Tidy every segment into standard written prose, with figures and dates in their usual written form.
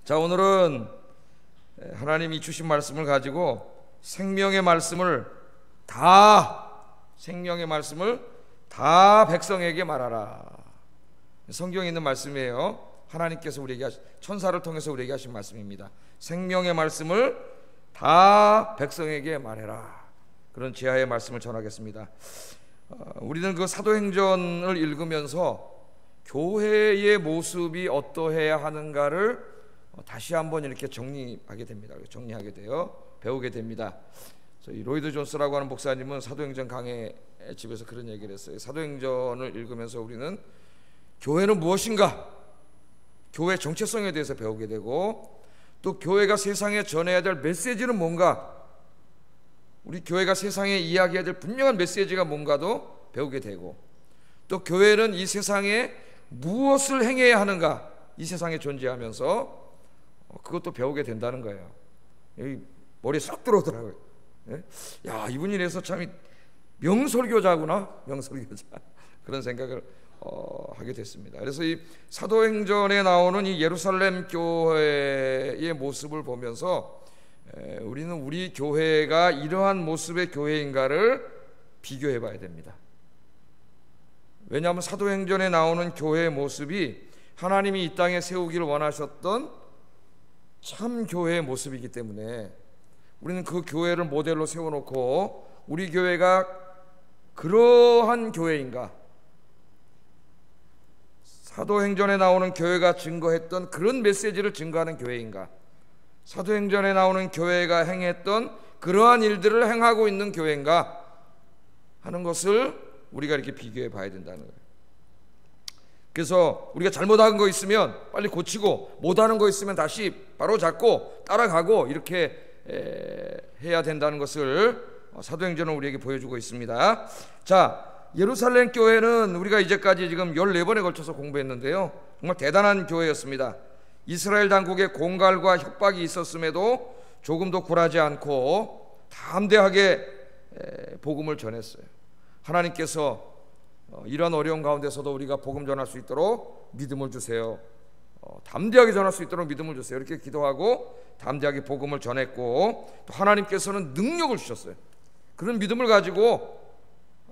자, 오늘은 하나님이 주신 말씀을 가지고 생명의 말씀을 다 백성에게 말하라. 성경에 있는 말씀이에요. 하나님께서 우리에게 천사를 통해서 우리에게 하신 말씀입니다. 생명의 말씀을 다 백성에게 말해라. 그런 제하의 말씀을 전하겠습니다. 우리는 그 사도행전을 읽으면서 교회의 모습이 어떠해야 하는가를 다시 한번 이렇게 정리하게 됩니다. 정리하게 돼요. 배우게 됩니다. 저희 로이드 존스라고 하는 목사님은 사도행전 강해 집에서 그런 얘기를 했어요. 사도행전을 읽으면서 우리는 교회는 무엇인가, 교회 정체성에 대해서 배우게 되고, 또 교회가 세상에 전해야 될 메시지는 뭔가, 우리 교회가 세상에 이야기해야 될 분명한 메시지가 뭔가도 배우게 되고, 또 교회는 이 세상에 무엇을 행해야 하는가, 이 세상에 존재하면서 그것도 배우게 된다는 거예요. 여기 머리에 쏙 들어오더라고요. 야, 이분이 이래서 참 명설교자구나, 명설교자. 그런 생각을 하게 됐습니다. 그래서 이 사도행전에 나오는 이 예루살렘 교회의 모습을 보면서 우리는 우리 교회가 이러한 모습의 교회인가를 비교해 봐야 됩니다. 왜냐하면 사도행전에 나오는 교회의 모습이 하나님이 이 땅에 세우기를 원하셨던 참 교회의 모습이기 때문에 우리는 그 교회를 모델로 세워놓고 우리 교회가 그러한 교회인가, 사도행전에 나오는 교회가 증거했던 그런 메시지를 증거하는 교회인가, 사도행전에 나오는 교회가 행했던 그러한 일들을 행하고 있는 교회인가 하는 것을 우리가 이렇게 비교해 봐야 된다는 거예요. 그래서 우리가 잘못한 거 있으면 빨리 고치고, 못하는 거 있으면 다시 바로 잡고 따라가고, 이렇게 해야 된다는 것을 사도행전은 우리에게 보여주고 있습니다. 자, 예루살렘 교회는 우리가 이제까지 지금 14번에 걸쳐서 공부했는데요, 정말 대단한 교회였습니다. 이스라엘 당국의 공갈과 협박이 있었음에도 조금도 굴하지 않고 담대하게 복음을 전했어요. 하나님께서 이런 어려운 가운데서도 우리가 복음 전할 수 있도록 믿음을 주세요. 담대하게 전할 수 있도록 믿음을 주세요. 이렇게 기도하고 담대하게 복음을 전했고, 또 하나님께서는 능력을 주셨어요. 그런 믿음을 가지고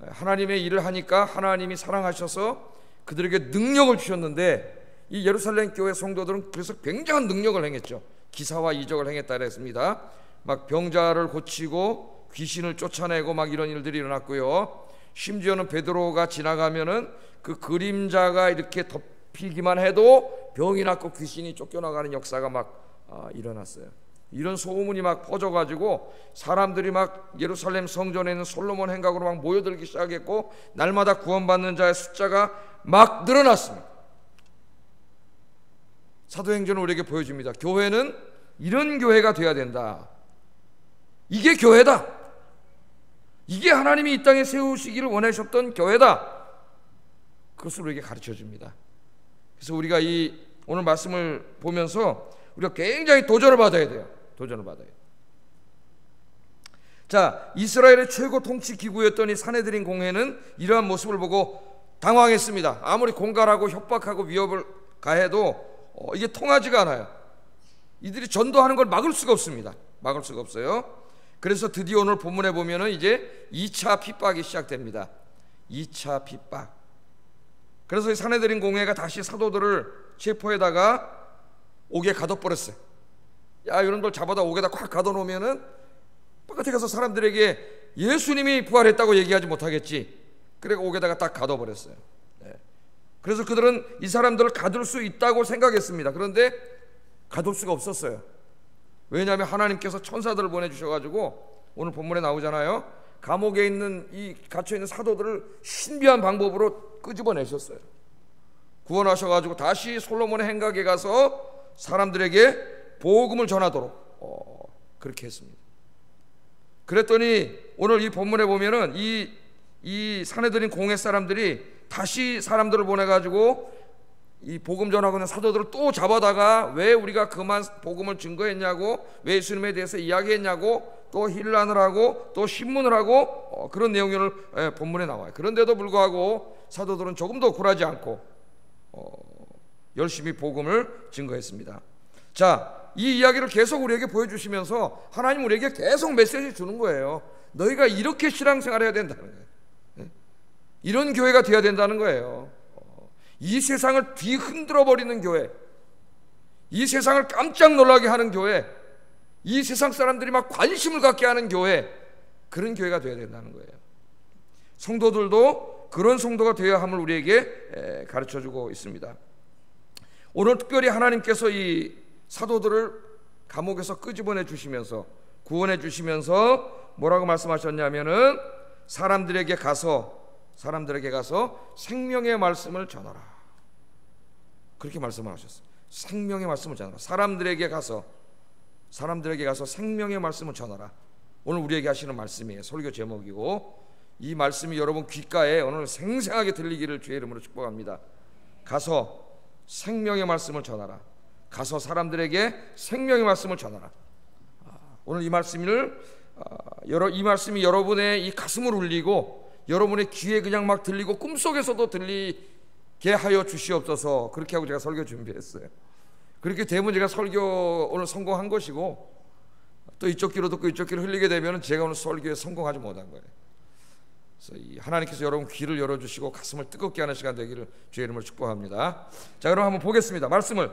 하나님의 일을 하니까 하나님이 사랑하셔서 그들에게 능력을 주셨는데, 이 예루살렘 교회 성도들은 그래서 굉장한 능력을 행했죠. 기사와 이적을 행했다 그랬습니다. 막 병자를 고치고 귀신을 쫓아내고 막 이런 일들이 일어났고요. 심지어는 베드로가 지나가면은 그 그림자가 이렇게 덮이기만 해도 병이 낫고 귀신이 쫓겨나가는 역사가 막 일어났어요. 이런 소문이 막 퍼져가지고 사람들이 막 예루살렘 성전에 있는 솔로몬 행각으로 막 모여들기 시작했고, 날마다 구원받는 자의 숫자가 막 늘어났습니다. 사도행전은 우리에게 보여줍니다. 교회는 이런 교회가 돼야 된다. 이게 교회다. 이게 하나님이 이 땅에 세우시기를 원하셨던 교회다. 그것을 우리에게 가르쳐줍니다. 그래서 우리가 이 오늘 말씀을 보면서 우리가 굉장히 도전을 받아야 돼요. 도전을 받아야 돼요. 자, 이스라엘의 최고 통치 기구였던 이 산헤드린 공회는 이러한 모습을 보고 당황했습니다. 아무리 공갈하고 협박하고 위협을 가해도 이게 통하지가 않아요. 이들이 전도하는 걸 막을 수가 없습니다. 막을 수가 없어요. 그래서 드디어 오늘 본문에 보면은 이제 2차 핍박이 시작됩니다. 2차 핍박. 그래서 이 산헤드린 공회가 다시 사도들을 체포에다가 옥에 가둬버렸어요. 야, 이런 걸 잡아다 옥에다 콱 가둬놓으면은 바깥에 가서 사람들에게 예수님이 부활했다고 얘기하지 못하겠지. 그래서 옥에다가 딱 가둬버렸어요. 그래서 그들은 이 사람들을 가둘 수 있다고 생각했습니다. 그런데 가둘 수가 없었어요. 왜냐하면 하나님께서 천사들을 보내주셔가지고 오늘 본문에 나오잖아요. 감옥에 있는 이 갇혀있는 사도들을 신비한 방법으로 끄집어내셨어요. 구원하셔가지고 다시 솔로몬의 행각에 가서 사람들에게 복음을 전하도록 그렇게 했습니다. 그랬더니 오늘 이 본문에 보면은 이 산헤드린 공회 사람들이 다시 사람들을 보내가지고 이 복음 전하고 있는 사도들을 또 잡아다가 왜 우리가 그만 복음을 증거했냐고, 왜 예수님에 대해서 이야기했냐고 또 힐난을 하고 또 신문을 하고 그런 내용을 본문에 나와요. 그런데도 불구하고 사도들은 조금도 굴하지 않고 열심히 복음을 증거했습니다. 자, 이 이야기를 계속 우리에게 보여주시면서 하나님 우리에게 계속 메시지 주는 거예요. 너희가 이렇게 신앙생활 해야 된다는 거예요. 이런 교회가 되어야 된다는 거예요. 이 세상을 뒤흔들어 버리는 교회, 이 세상을 깜짝 놀라게 하는 교회, 이 세상 사람들이 막 관심을 갖게 하는 교회, 그런 교회가 되어야 된다는 거예요. 성도들도 그런 성도가 되어야 함을 우리에게 가르쳐주고 있습니다. 오늘 특별히 하나님께서 이 사도들을 감옥에서 끄집어내 주시면서 구원해 주시면서 뭐라고 말씀하셨냐면은 사람들에게 가서 생명의 말씀을 전하라, 그렇게 말씀을 하셨어요. 생명의 말씀을 전하라. 사람들에게 가서 생명의 말씀을 전하라. 오늘 우리에게 하시는 말씀이에요. 설교 제목이고, 이 말씀이 여러분 귓가에 오늘 생생하게 들리기를 주의 이름으로 축복합니다. 가서 생명의 말씀을 전하라. 가서 사람들에게 생명의 말씀을 전하라. 오늘 이 말씀이 여러분의 이 가슴을 울리고 여러분의 귀에 그냥 막 들리고 꿈속에서도 들리게 하여 주시옵소서. 그렇게 하고 제가 설교 준비했어요. 그렇게 되면 제가 설교 오늘 성공한 것이고, 또 이쪽 귀로 듣고 이쪽 귀로 흘리게 되면 제가 오늘 설교에 성공하지 못한 거예요. 그래서 하나님께서 여러분 귀를 열어주시고 가슴을 뜨겁게 하는 시간 되기를 주의 이름으로 축복합니다. 자, 그럼 한번 보겠습니다. 말씀을.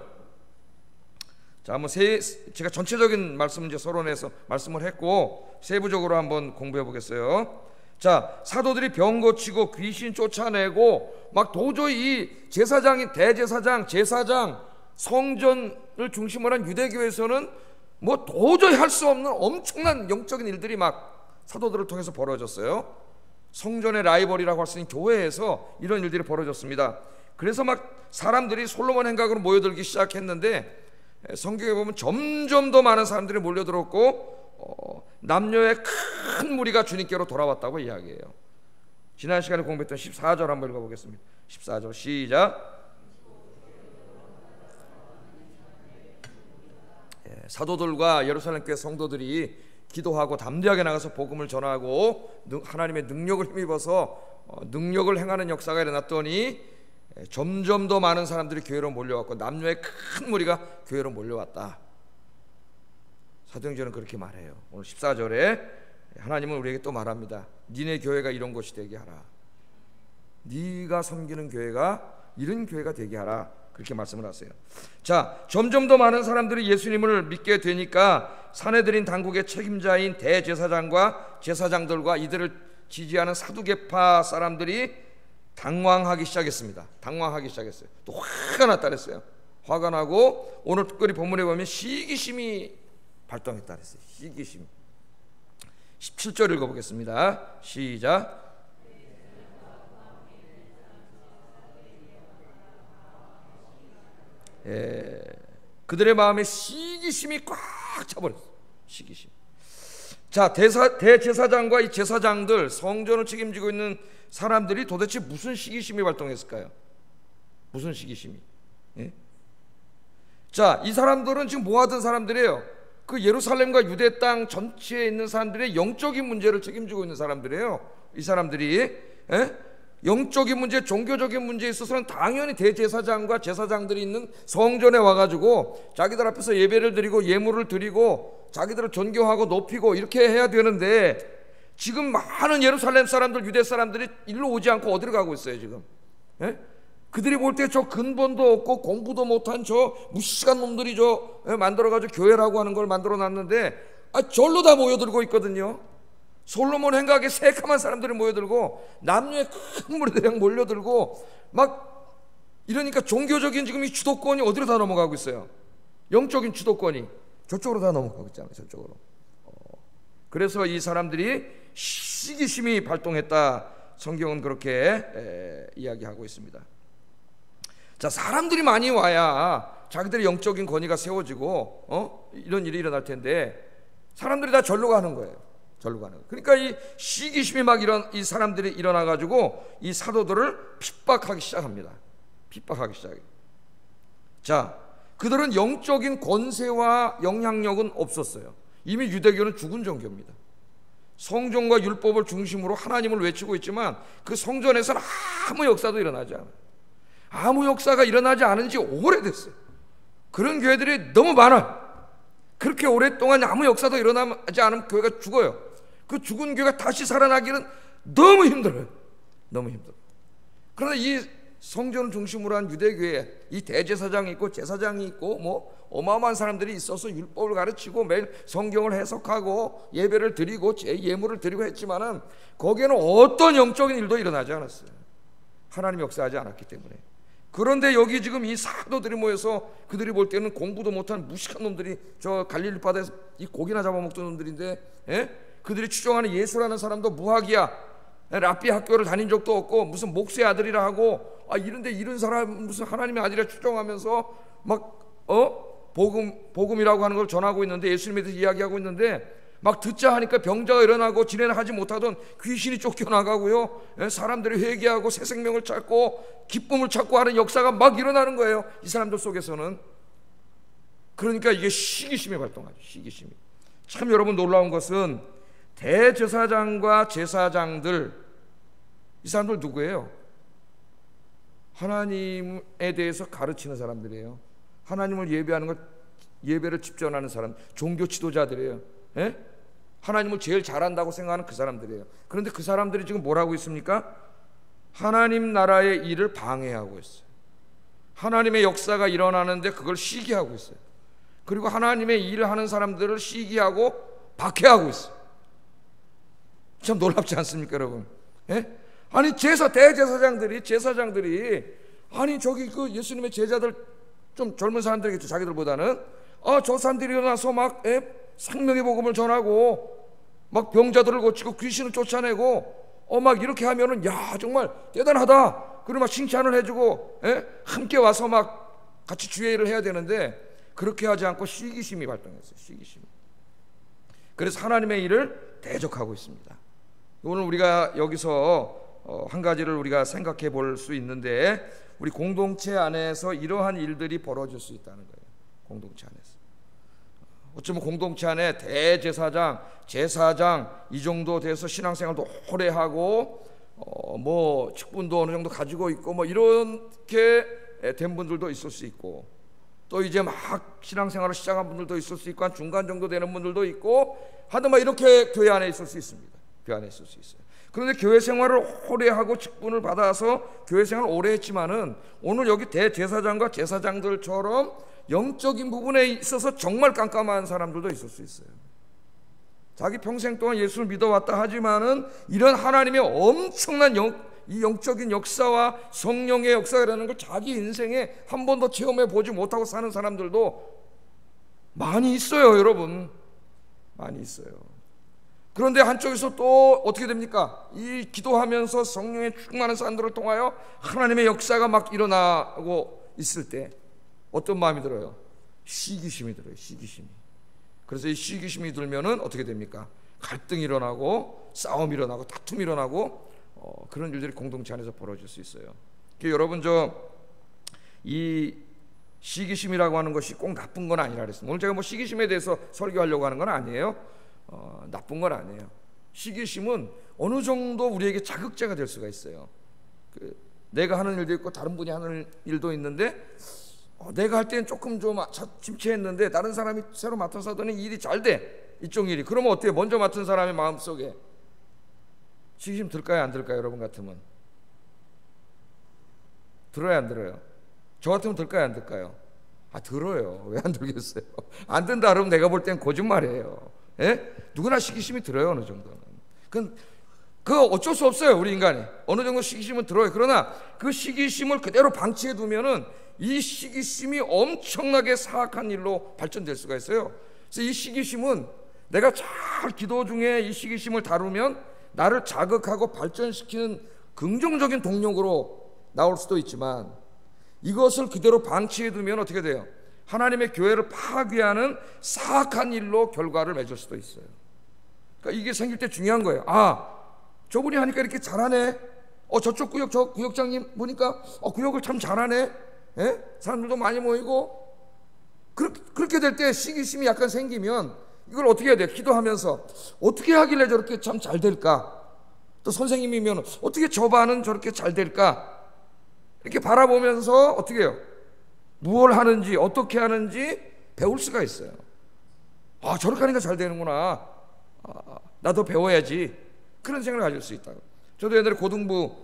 자, 한번 제가 전체적인 말씀을 이제 서론에서 말씀을 했고 세부적으로 한번 공부해 보겠어요. 자, 사도들이 병 고치고 귀신 쫓아내고 막 도저히 이 제사장인 대제사장, 제사장, 성전을 중심으로 한 유대교에서는 뭐 도저히 할 수 없는 엄청난 영적인 일들이 막 사도들을 통해서 벌어졌어요. 성전의 라이벌이라고 할 수 있는 교회에서 이런 일들이 벌어졌습니다. 그래서 막 사람들이 솔로몬 행각으로 모여들기 시작했는데, 성경에 보면 점점 더 많은 사람들이 몰려들었고 남녀의 큰 무리가 주님께로 돌아왔다고 이야기해요. 지난 시간에 공부했던 14절 한번 읽어보겠습니다. 14절 시작. 사도들과 예루살렘 교회 성도들이 기도하고 담대하게 나가서 복음을 전하고 하나님의 능력을 힘입어서 능력을 행하는 역사가 일어났더니 점점 더 많은 사람들이 교회로 몰려왔고 남녀의 큰 무리가 교회로 몰려왔다. 사도행전은 그렇게 말해요. 오늘 14절에 하나님은 우리에게 또 말합니다. 니네 교회가 이런 곳이 되게 하라. 네가 섬기는 교회가 이런 교회가 되게 하라. 그렇게 말씀을 하세요. 자, 점점 더 많은 사람들이 예수님을 믿게 되니까 사내들인 당국의 책임자인 대제사장과 제사장들과 이들을 지지하는 사두개파 사람들이 당황하기 시작했습니다. 당황하기 시작했어요. 또 화가 났다 그랬어요. 화가 나고 오늘 특별히 본문에 보면 시기심이 발동했다 그랬어요. 시기심. 17절 읽어보겠습니다. 시작. 그들의 마음에 시기심이 꽉 차버렸어요. 시기심. 자, 대제사장과 이 제사장들, 성전을 책임지고 있는 사람들이 도대체 무슨 시기심이 발동했을까요? 무슨 시기심이? 예? 자, 이 사람들은 지금 뭐 하던 사람들이에요? 그 예루살렘과 유대 땅 전체에 있는 사람들의 영적인 문제를 책임지고 있는 사람들이에요. 이 사람들이 영적인 문제, 종교적인 문제에 있어서는 당연히 대제사장과 제사장들이 있는 성전에 와가지고 자기들 앞에서 예배를 드리고 예물을 드리고 자기들을 존경하고 높이고 이렇게 해야 되는데, 지금 많은 예루살렘 사람들, 유대 사람들이 일로 오지 않고 어디로 가고 있어요 지금? 그들이 볼 때 저 근본도 없고 공부도 못한 저 무식한 놈들이 저 만들어가지고 교회라고 하는 걸 만들어놨는데 절로 다 모여들고 있거든요. 솔로몬 행각에 새카만 사람들이 모여들고 남녀의 큰 무리들이 몰려들고 막 이러니까 종교적인 지금 이 주도권이 어디로 다 넘어가고 있어요? 영적인 주도권이 저쪽으로 다 넘어가고 있잖아요. 저쪽으로. 그래서 이 사람들이 시기심이 발동했다. 성경은 그렇게 이야기하고 있습니다. 자, 사람들이 많이 와야 자기들의 영적인 권위가 세워지고 이런 일이 일어날 텐데 사람들이 다 절로 가는 거예요. 절로 가는 거예요. 그러니까 이 시기심이 막 이 사람들이 일어나 가지고 이 사도들을 핍박하기 시작합니다. 핍박하기 시작해요. 자, 그들은 영적인 권세와 영향력은 없었어요. 이미 유대교는 죽은 종교입니다. 성전과 율법을 중심으로 하나님을 외치고 있지만 그 성전에서는 아무 역사도 일어나지 않아요. 아무 역사가 일어나지 않은 지 오래됐어요. 그런 교회들이 너무 많아. 그렇게 오랫동안 아무 역사도 일어나지 않으면 교회가 죽어요. 그 죽은 교회가 다시 살아나기는 너무 힘들어요. 너무 힘들어요. 그러나 이 성전을 중심으로 한 유대교회, 이 대제사장이 있고 제사장이 있고 뭐 어마어마한 사람들이 있어서 율법을 가르치고 매일 성경을 해석하고 예배를 드리고 예물을 드리고 했지만은 거기에는 어떤 영적인 일도 일어나지 않았어요. 하나님이 역사하지 않았기 때문에. 그런데 여기 지금 이 사도들이 모여서 그들이 볼 때는 공부도 못한 무식한 놈들이 저 갈릴리 바다에서 이 고기나 잡아먹던 놈들인데, 그들이 추종하는 예수라는 사람도 무학이야. 랍비 학교를 다닌 적도 없고 무슨 목수의 아들이라 하고 이런데 이런 사람 무슨 하나님의 아들이라 추종하면서 막 복음이라고 하는 걸 전하고 있는데, 예수님에 대해서 이야기하고 있는데 막 듣자 하니까 병자가 일어나고 지내는 하지 못하던 귀신이 쫓겨나가고요, 사람들이 회개하고 새 생명을 찾고 기쁨을 찾고 하는 역사가 막 일어나는 거예요, 이 사람들 속에서는. 그러니까 이게 시기심이 발동하죠. 시기심이. 참 여러분 놀라운 것은 대제사장과 제사장들, 이 사람들 누구예요? 하나님에 대해서 가르치는 사람들이에요. 하나님을 예배하는 것, 예배를 집전하는 사람, 종교 지도자들이에요. 하나님을 제일 잘한다고 생각하는 그 사람들이에요. 그런데 그 사람들이 지금 뭘 하고 있습니까? 하나님 나라의 일을 방해하고 있어요. 하나님의 역사가 일어나는데 그걸 시기하고 있어요. 그리고 하나님의 일을 하는 사람들을 시기하고 박해하고 있어요. 참 놀랍지 않습니까, 여러분? 아니 대제사장들이 아니 저기 그 예수님의 제자들, 좀 젊은 사람들이겠죠, 자기들보다는. 저 사람들이 일어나서 막 생명의 복음을 전하고 막 병자들을 고치고 귀신을 쫓아내고 막 이렇게 하면은 야 정말 대단하다, 그리고 막 칭찬을 해주고 함께 와서 막 같이 주의를 해야 되는데, 그렇게 하지 않고 시기심이 발동했어요. 시기심. 그래서 하나님의 일을 대적하고 있습니다. 오늘 우리가 여기서 한 가지를 우리가 생각해 볼 수 있는데, 우리 공동체 안에서 이러한 일들이 벌어질 수 있다는 거예요. 공동체 안에서. 어쩌면 공동체 안에 대제사장, 제사장 이 정도 돼서 신앙생활도 오래 하고 뭐 직분도 어느 정도 가지고 있고 뭐 이렇게 된 분들도 있을 수 있고, 또 이제 막 신앙생활을 시작한 분들도 있을 수 있고, 한 중간 정도 되는 분들도 있고, 하여튼 막 이렇게 교회 안에 있을 수 있습니다. 교회 안에 있을 수 있어요. 그런데 교회 생활을 오래 하고 직분을 받아서 교회 생활을 오래 했지만은 오늘 여기 대제사장과 제사장들처럼 영적인 부분에 있어서 정말 깜깜한 사람들도 있을 수 있어요. 자기 평생 동안 예수를 믿어왔다 하지만은 이런 하나님의 엄청난 이 영적인 역사와 성령의 역사라는 걸 자기 인생에 한 번도 체험해 보지 못하고 사는 사람들도 많이 있어요, 여러분. 많이 있어요. 그런데 한쪽에서 또 어떻게 됩니까? 이 기도하면서 성령의 충만한 사람들을 통하여 하나님의 역사가 막 일어나고 있을 때 어떤 마음이 들어요? 시기심이 들어요. 시기심이. 그래서 이 시기심이 들면은 어떻게 됩니까? 갈등이 일어나고 싸움이 일어나고 다툼이 일어나고 그런 일들이 공동체 안에서 벌어질 수 있어요. 여러분 이 시기심이라고 하는 것이 꼭 나쁜 건 아니라 그랬습니다. 오늘 제가 뭐 시기심에 대해서 설교하려고 하는 건 아니에요. 나쁜 건 아니에요. 시기심은 어느 정도 우리에게 자극제가 될 수가 있어요. 내가 하는 일도 있고 다른 분이 하는 일도 있는데 내가 할 때는 조금 좀 침체했는데 다른 사람이 새로 맡아서 하더니 일이 잘 돼. 이쪽 일이. 그러면 어때요? 먼저 맡은 사람의 마음속에 시기심 들까요? 안 들까요? 여러분 같으면 들어요? 안 들어요? 저 같으면 들까요? 안 들까요? 들어요. 왜 안 들겠어요? 안 든다 그러면 내가 볼 땐 거짓말이에요. 누구나 시기심이 들어요. 어느 정도는. 그거 어쩔 수 없어요. 우리 인간이 어느 정도 시기심은 들어요. 그러나 그 시기심을 그대로 방치해 두면은 이 시기심이 엄청나게 사악한 일로 발전될 수가 있어요. 그래서 이 시기심은 내가 잘 기도 중에 이 시기심을 다루면 나를 자극하고 발전시키는 긍정적인 동력으로 나올 수도 있지만, 이것을 그대로 방치해 두면 어떻게 돼요? 하나님의 교회를 파괴하는 사악한 일로 결과를 맺을 수도 있어요. 그러니까 이게 생길 때 중요한 거예요. 저분이 하니까 이렇게 잘하네. 저쪽 구역 저 구역장님 보니까 구역을 참 잘하네. 사람들도 많이 모이고. 그렇게 될 때 시기심이 약간 생기면 이걸 어떻게 해야 돼요? 기도하면서 어떻게 하길래 저렇게 참 잘 될까? 또 선생님이면 어떻게 저 반은 저렇게 잘 될까? 이렇게 바라보면서 어떻게 해요? 무엇을 하는지 어떻게 하는지 배울 수가 있어요. 아, 저렇게 하니까 잘 되는구나. 나도 배워야지. 그런 생각을 가질 수 있다. 저도 옛날에 고등부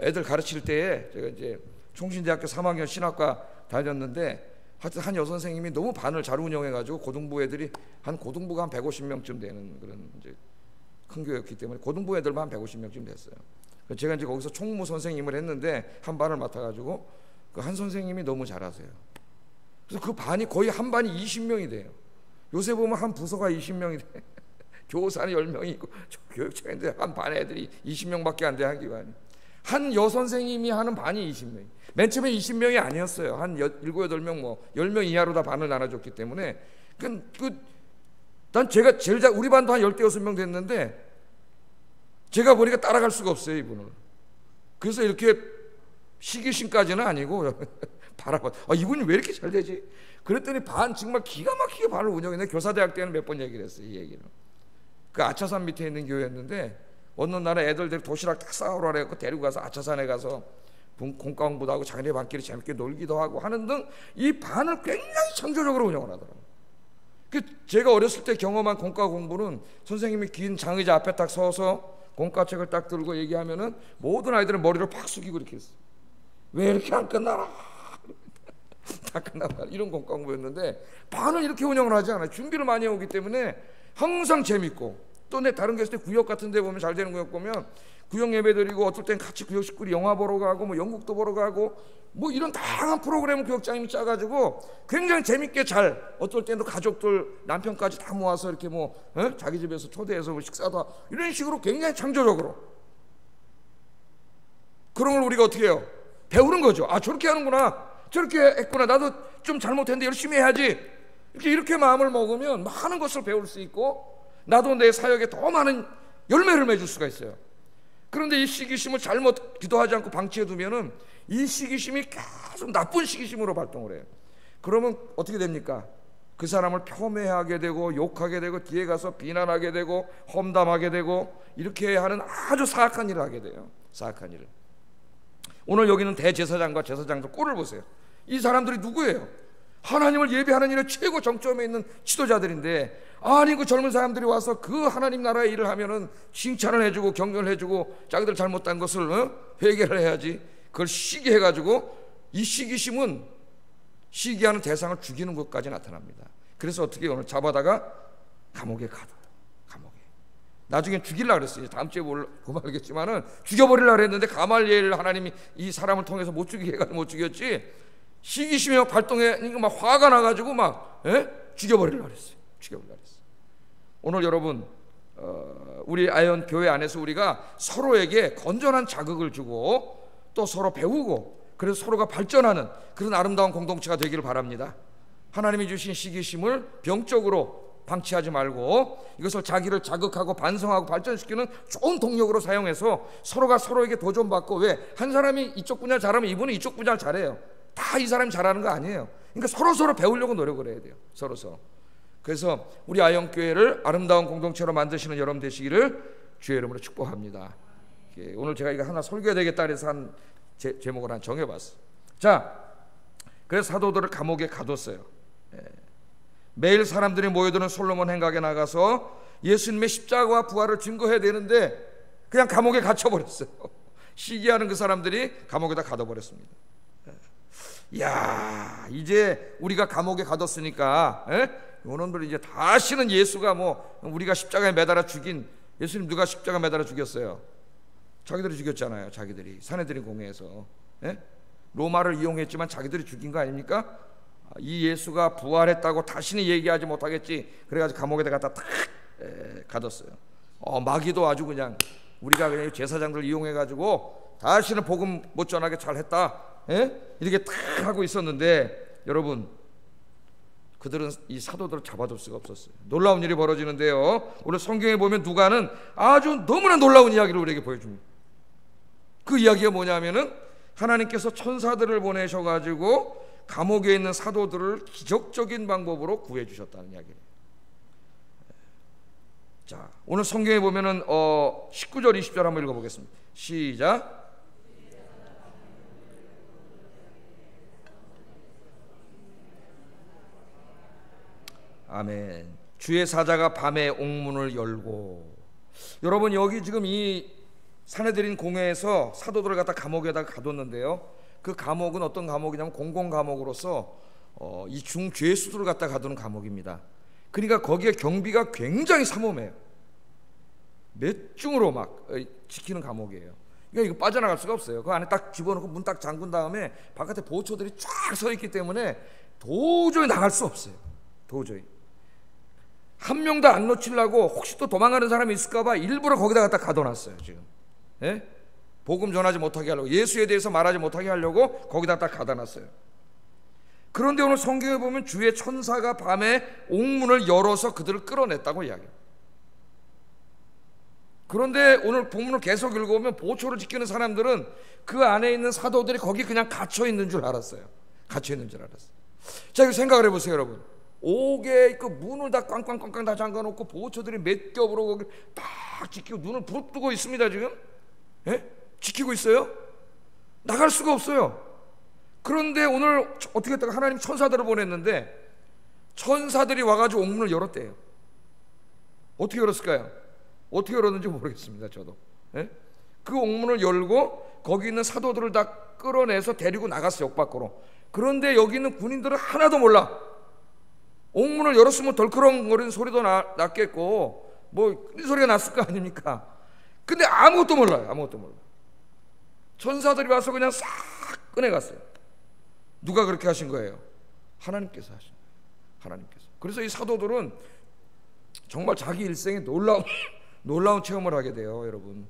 애들 가르칠 때에 제가 이제 총신대학교 3학년 신학과 다녔는데 하여튼 한 여선생님이 너무 반을 잘 운영해가지고 고등부 애들이 고등부가 한 150명쯤 되는 그런 이제 큰 교회였기 때문에 고등부 애들만 한 150명쯤 됐어요. 제가 이제 거기서 총무 선생님을 했는데 한 반을 맡아가지고 그 한 선생님이 너무 잘하세요. 그래서 그 반이 거의 한 반이 20명이 돼요. 요새 보면 한 부서가 20명이 돼. 교사는 10명이 있고 교육청인데 한 반 애들이 20명밖에 안 돼, 한 기관이. 한 여선생님이 하는 반이 20명. 맨 처음에 20명이 아니었어요. 한 7, 8명 뭐 10명 이하로 다 반을 나눠줬기 때문에 난 제가 제일 우리 반도 한 10대6명 됐는데 제가 보니까 따라갈 수가 없어요, 이분을. 그래서 이렇게 시기심까지는 아니고 바라봐. 이분이 왜 이렇게 잘 되지? 그랬더니 정말 기가 막히게 반을 운영했는데 교사대학 때는 몇 번 얘기를 했어요, 이 얘기를. 그 아차산 밑에 있는 교회였는데 어느 날에 애들 도시락 딱 싸우라 그래갖고 데리고 가서 아차산에 가서 공과 공부도 하고 자기네 반끼리 재밌게 놀기도 하고 하는 등 이 반을 굉장히 창조적으로 운영을 하더라고요. 제가 어렸을 때 경험한 공과 공부는 선생님이 긴 장의자 앞에 딱 서서 공과책을 딱 들고 얘기하면은 모든 아이들은 머리를 팍 숙이고 이렇게 했어요. 왜 이렇게 안 끝나나? 다 끝나봐. 이런 공과 공부였는데 반을 이렇게 운영을 하지 않아요. 준비를 많이 해오기 때문에 항상 재밌고, 또 내 다른 교회 때 구역 같은 데 보면 잘 되는 구역 보면 구역 예배 드리고 어떨 땐 같이 구역 식구들이 영화 보러 가고 뭐 연극도 보러 가고 뭐 이런 다양한 프로그램을 교역장님이 짜가지고 굉장히 재밌게 어떨 때는 가족들 남편까지 다 모아서 이렇게 자기 집에서 초대해서 뭐 식사도 하고 이런 식으로 굉장히 창조적으로 그런 걸 우리가 어떻게 해요? 배우는 거죠. 저렇게 하는구나, 저렇게 했구나, 나도 좀 잘못했는데 열심히 해야지. 이렇게 마음을 먹으면 많은 것을 배울 수 있고 나도 내 사역에 더 많은 열매를 맺을 수가 있어요. 그런데 이 시기심을 잘못 기도하지 않고 방치해 두면은 이 시기심이 계속 나쁜 시기심으로 발동을 해요. 그러면 어떻게 됩니까? 그 사람을 폄훼하게 되고 욕하게 되고 뒤에 가서 비난하게 되고 험담하게 되고 이렇게 하는 아주 사악한 일을 하게 돼요. 사악한 일을. 오늘 여기는 대제사장과 제사장들 꼴을 보세요. 이 사람들이 누구예요? 하나님을 예배하는 일에 최고 정점에 있는 지도자들인데, 아니 그 젊은 사람들이 와서 그 하나님 나라의 일을 하면은 칭찬을 해주고 격려를 해주고 자기들 잘못한 것을 회개를 해야지. 그걸 시기해가지고 이 시기심은 시기하는 대상을 죽이는 것까지 나타납니다. 그래서 어떻게 오늘 잡아다가 감옥에 가둬요. 감옥에. 나중에 죽이려고 그랬어요. 다음 주에 보면 알겠지만은 죽여버리려고 그랬는데 가말리엘 하나님이 이 사람을 통해서 못 죽이게 해가지고 못 죽였지. 시기심이 막 발동해, 막 화가 나가지고 죽여버리려고 그랬어요. 죽여버리려고 그랬어요. 오늘 여러분, 우리 아이언 교회 안에서 우리가 서로에게 건전한 자극을 주고 또 서로 배우고 그래서 서로가 발전하는 그런 아름다운 공동체가 되기를 바랍니다. 하나님이 주신 시기심을 병적으로 방치하지 말고 이것을 자기를 자극하고 반성하고 발전시키는 좋은 동력으로 사용해서 서로가 서로에게 도전받고, 왜? 한 사람이 이쪽 분야 잘하면 이분은 이쪽 분야를 잘해요. 다 이 사람이 잘하는 거 아니에요. 그러니까 서로 배우려고 노력을 해야 돼요. 서로. 그래서 우리 아영교회를 아름다운 공동체로 만드시는 여러분 되시기를 주의 이름으로 축복합니다. 오늘 제가 이거 하나 설교해야 되겠다 그래서 한 제목을 한 정해봤어요. 자, 그래서 사도들을 감옥에 가뒀어요. 매일 사람들이 모여드는 솔로몬 행각에 나가서 예수님의 십자가와 부활을 증거해야 되는데 그냥 감옥에 갇혀버렸어요. 시기하는 그 사람들이 감옥에다 가둬버렸습니다. 야, 이제 우리가 감옥에 가뒀으니까 요놈들 이제 다시는 예수가 우리가 십자가에 매달아 죽인 예수님 누가 십자가 매달아 죽였어요? 자기들이 죽였잖아요. 자기들이 사내들이 공회에서 로마를 이용했지만 자기들이 죽인 거 아닙니까? 이 예수가 부활했다고 다시는 얘기하지 못하겠지. 그래가지고 감옥에다 갖다 탁 가뒀어요. 마귀도 아주 그냥 우리가 그냥 제사장들 이용해가지고 다시는 복음 못 전하게 잘했다. 이렇게 탁 하고 있었는데 여러분, 그들은 이 사도들을 잡아둘 수가 없었어요. 놀라운 일이 벌어지는데요. 오늘 성경에 보면 누가는 아주 너무나 놀라운 이야기를 우리에게 보여줍니다. 그 이야기가 뭐냐면은 하나님께서 천사들을 보내셔가지고 감옥에 있는 사도들을 기적적인 방법으로 구해주셨다는 이야기예요. 자, 오늘 성경에 보면은 19절 20절 한번 읽어보겠습니다. 시작. 아멘. 주의 사자가 밤에 옥문을 열고. 여러분, 여기 지금 이 사내들인 공회에서 사도들을 갖다 감옥에다 가뒀는데요, 그 감옥은 어떤 감옥이냐면 공공 감옥으로서 이 중죄수들을 갖다 가두는 감옥입니다. 그러니까 거기에 경비가 굉장히 삼엄해요. 몇 중으로 막 지키는 감옥이에요. 그러니까 이거 빠져나갈 수가 없어요. 그 안에 딱 집어넣고 문 딱 잠근 다음에 바깥에 보초들이 쫙 서 있기 때문에 도저히 나갈 수 없어요. 도저히 한 명도 안 놓치려고, 혹시 또 도망가는 사람이 있을까봐 일부러 거기다 갖다 가둬놨어요. 지금 복음 전하지 못하게 하려고, 예수에 대해서 말하지 못하게 하려고 거기다 딱 가둬놨어요. 그런데 오늘 성경에 보면 주의 천사가 밤에 옥문을 열어서 그들을 끌어냈다고 이야기해요. 그런데 오늘 본문을 계속 읽어보면 보초를 지키는 사람들은 그 안에 있는 사도들이 거기 그냥 갇혀 있는 줄 알았어요. 갇혀 있는 줄 알았어요. 자, 이거 생각을 해보세요, 여러분. 옥에 그 문을 다 꽝꽝꽝꽝 다 잠가놓고 보초들이 몇 겹으로 거기 딱 지키고 눈을 부릅뜨고 있습니다. 지금 지키고 있어요. 나갈 수가 없어요. 그런데 오늘 어떻게 했다가 하나님 천사들을 보냈는데 천사들이 와가지고 옥문을 열었대요. 어떻게 열었을까요? 어떻게 열었는지 모르겠습니다. 저도. 그 옥문을 열고 거기 있는 사도들을 다 끌어내서 데리고 나갔어요, 옥 밖으로. 그런데 여기 있는 군인들은 하나도 몰라. 옥문을 열었으면 덜컹거리는 소리도 났겠고 뭐 이 소리가 났을 거 아닙니까? 근데 아무것도 몰라요. 아무것도 몰라. 천사들이 와서 그냥 싹 꺼내갔어요. 누가 그렇게 하신 거예요? 하나님께서 하신 거예요. 하나님께서. 그래서 이 사도들은 정말 자기 일생에 놀라운 체험을 하게 돼요. 여러분,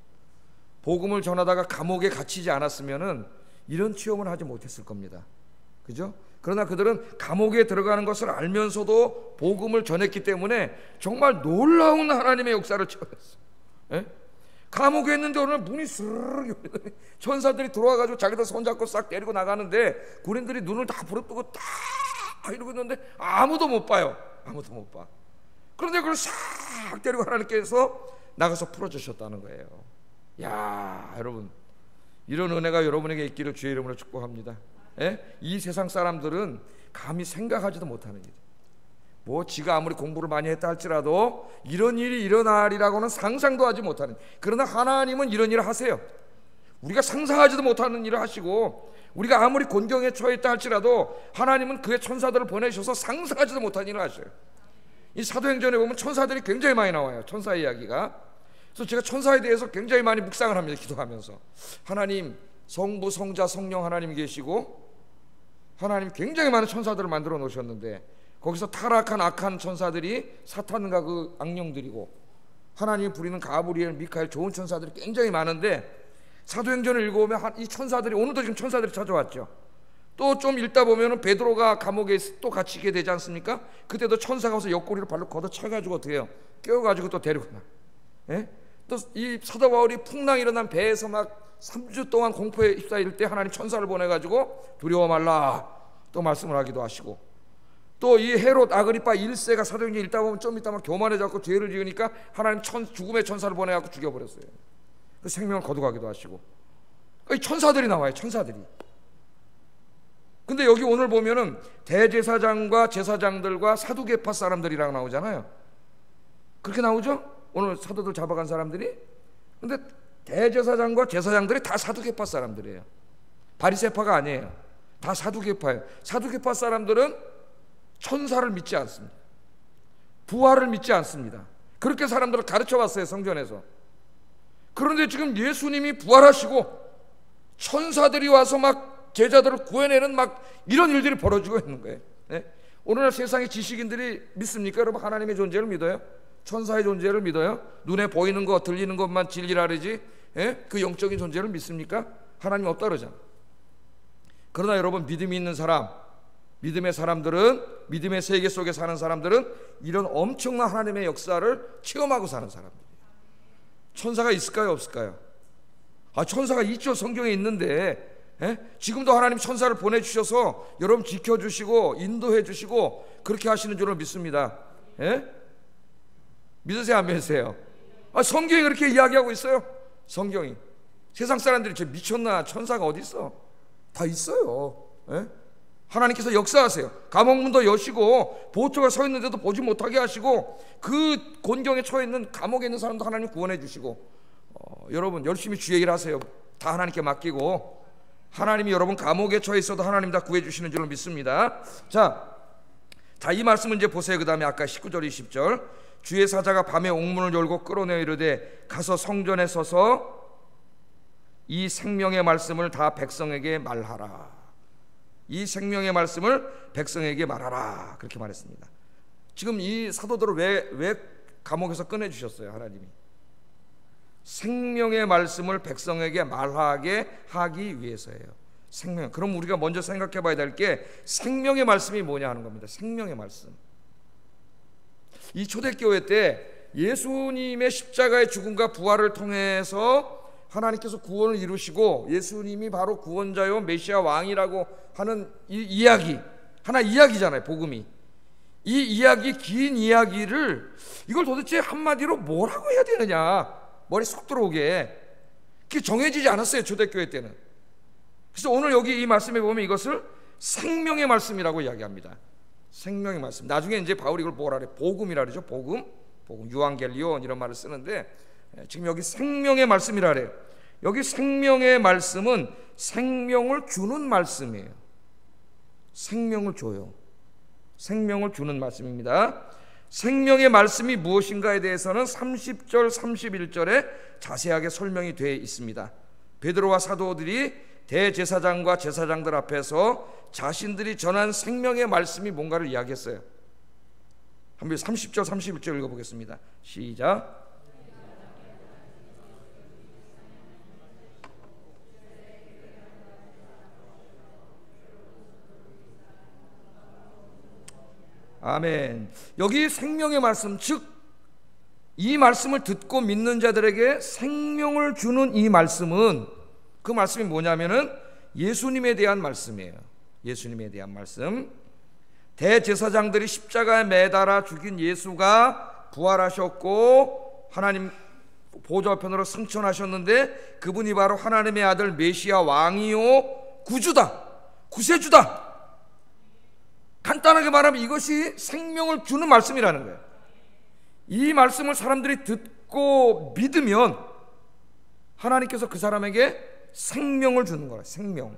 복음을 전하다가 감옥에 갇히지 않았으면은 이런 체험을 하지 못했을 겁니다. 그죠? 그러나 그들은 감옥에 들어가는 것을 알면서도 복음을 전했기 때문에 정말 놀라운 하나님의 역사를 체험했어요. 감옥에 있는데 오늘 문이 스르륵 열리더니 천사들이 들어와가지고 자기들 손잡고 싹 데리고 나가는데 군인들이 눈을 다 부릅뜨고 딱 이러고 있는데 아무도 못 봐요. 아무도 못 봐. 그런데 그걸 싹 데리고 하나님께서 나가서 풀어주셨다는 거예요. 야, 여러분, 이런 은혜가 여러분에게 있기를 주의 이름으로 축복합니다. 이 세상 사람들은 감히 생각하지도 못하는 일, 뭐 지가 아무리 공부를 많이 했다 할지라도 이런 일이 일어나리라고는 상상도 하지 못하는, 그러나 하나님은 이런 일을 하세요. 우리가 상상하지도 못하는 일을 하시고, 우리가 아무리 곤경에 처했다 할지라도 하나님은 그의 천사들을 보내셔서 상상하지도 못한 일을 하셔요. 이 사도행전에 보면 천사들이 굉장히 많이 나와요. 천사 이야기가. 그래서 제가 천사에 대해서 굉장히 많이 묵상을 합니다. 기도하면서 하나님, 성부, 성자, 성령 하나님이 계시고 하나님 굉장히 많은 천사들을 만들어 놓으셨는데 거기서 타락한 악한 천사들이 사탄과 그 악령들이고 하나님이 부리는 가브리엘, 미카엘 좋은 천사들이 굉장히 많은데 사도행전을 읽어보면 이 천사들이, 오늘도 지금 천사들이 찾아왔죠. 또 좀 읽다 보면은 베드로가 감옥에 또 갇히게 되지 않습니까? 그때도 천사가 와서 옆구리를 발로 걷어차가지고 어떻게 해요? 깨워가지고 또 데리고 나. 또 이 사도 바울이 풍랑이 일어난 배에서 막 3주 동안 공포에 휩싸일 때 하나님 천사를 보내가지고 두려워 말라 또 말씀을 하기도 하시고, 또 이 헤롯 아그리파 1세가 사도행전 읽다 보면 좀 있다 막 교만해져서 죄를 지으니까 하나님 죽음의 천사를 보내갖고 죽여버렸어요. 그 생명을 거둬가기도 하시고, 이 천사들이 나와요. 천사들이. 근데 여기 오늘 보면은 대제사장과 제사장들과 사두개파 사람들이라고 나오잖아요. 그렇게 나오죠? 오늘 사도들 잡아간 사람들이. 근데 대제사장과 제사장들이 다 사두개파 사람들이에요. 바리새파가 아니에요. 다 사두개파예요. 사두개파 사람들은 천사를 믿지 않습니다. 부활을 믿지 않습니다. 그렇게 사람들을 가르쳐 왔어요, 성전에서. 그런데 지금 예수님이 부활하시고 천사들이 와서 막 제자들을 구해내는 막 이런 일들이 벌어지고 있는 거예요. 오늘날 세상의 지식인들이 믿습니까? 여러분, 하나님의 존재를 믿어요? 천사의 존재를 믿어요? 눈에 보이는 것, 들리는 것만 진리라 그러지 그 영적인 존재를 믿습니까? 하나님 없다 그러잖아. 그러나 여러분, 믿음이 있는 사람, 믿음의 사람들은, 믿음의 세계 속에 사는 사람들은 이런 엄청난 하나님의 역사를 체험하고 사는 사람들이에요. 천사가 있을까요, 없을까요? 천사가 있죠. 성경에 있는데 지금도 하나님 천사를 보내주셔서 여러분 지켜주시고 인도해 주시고 그렇게 하시는 줄을 믿습니다. 믿으세요, 안 믿으세요? 성경이 그렇게 이야기하고 있어요. 성경이. 세상 사람들이 저 미쳤나, 천사가 어디 있어? 다 있어요. 하나님께서 역사하세요. 감옥문도 여시고 보초가 서 있는데도 보지 못하게 하시고 그 곤경에 처해 있는 감옥에 있는 사람도 하나님 구원해 주시고, 여러분 열심히 주의 일 하세요. 다 하나님께 맡기고 하나님이 여러분 감옥에 처해 있어도 하나님 다 구해 주시는 줄로 믿습니다. 자, 이 말씀은 이제 보세요. 그 다음에 아까 19절 20절 주의 사자가 밤에 옥문을 열고 끌어내어 이르되 가서 성전에 서서 이 생명의 말씀을 다 백성에게 말하라. 이 생명의 말씀을 백성에게 말하라. 그렇게 말했습니다. 지금 이 사도들을 왜 감옥에서 꺼내주셨어요? 하나님이 생명의 말씀을 백성에게 말하게 하기 위해서예요. 생명. 그럼 우리가 먼저 생각해 봐야 될 게 생명의 말씀이 뭐냐 하는 겁니다. 생명의 말씀. 이 초대교회 때 예수님의 십자가의 죽음과 부활을 통해서 하나님께서 구원을 이루시고 예수님이 바로 구원자요 메시아 왕이라고 하는 이 이야기, 하나 이야기잖아요. 복음이. 이 이야기, 긴 이야기를 이걸 도대체 한마디로 뭐라고 해야 되느냐, 머리 쏙 들어오게 그게 정해지지 않았어요. 초대교회 때는. 그래서 오늘 여기 이 말씀에 보면 이것을 생명의 말씀이라고 이야기합니다. 생명의 말씀. 나중에 이제 바울이 이걸 뭐라 그래? 복음이라 그러죠. 복음, 유앙겔리온 이런 말을 쓰는데 지금 여기 생명의 말씀이라 그래요. 여기 생명의 말씀은 생명을 주는 말씀이에요. 생명을 줘요. 생명을 주는 말씀입니다. 생명의 말씀이 무엇인가에 대해서는 30절 31절에 자세하게 설명이 되어 있습니다. 베드로와 사도들이 대제사장과 제사장들 앞에서 자신들이 전한 생명의 말씀이 뭔가를 이야기했어요. 한번 30절 31절 읽어보겠습니다. 시작. 아멘. 여기 생명의 말씀, 즉 이 말씀을 듣고 믿는 자들에게 생명을 주는 이 말씀은, 그 말씀이 뭐냐면은 예수님에 대한 말씀이에요. 예수님에 대한 말씀. 대제사장들이 십자가에 매달아 죽인 예수가 부활하셨고 하나님 보좌 편으로 승천하셨는데 그분이 바로 하나님의 아들 메시아 왕이요 구주다, 구세주다. 간단하게 말하면 이것이 생명을 주는 말씀이라는 거예요. 이 말씀을 사람들이 듣고 믿으면 하나님께서 그 사람에게 생명을 주는 거예요. 생명.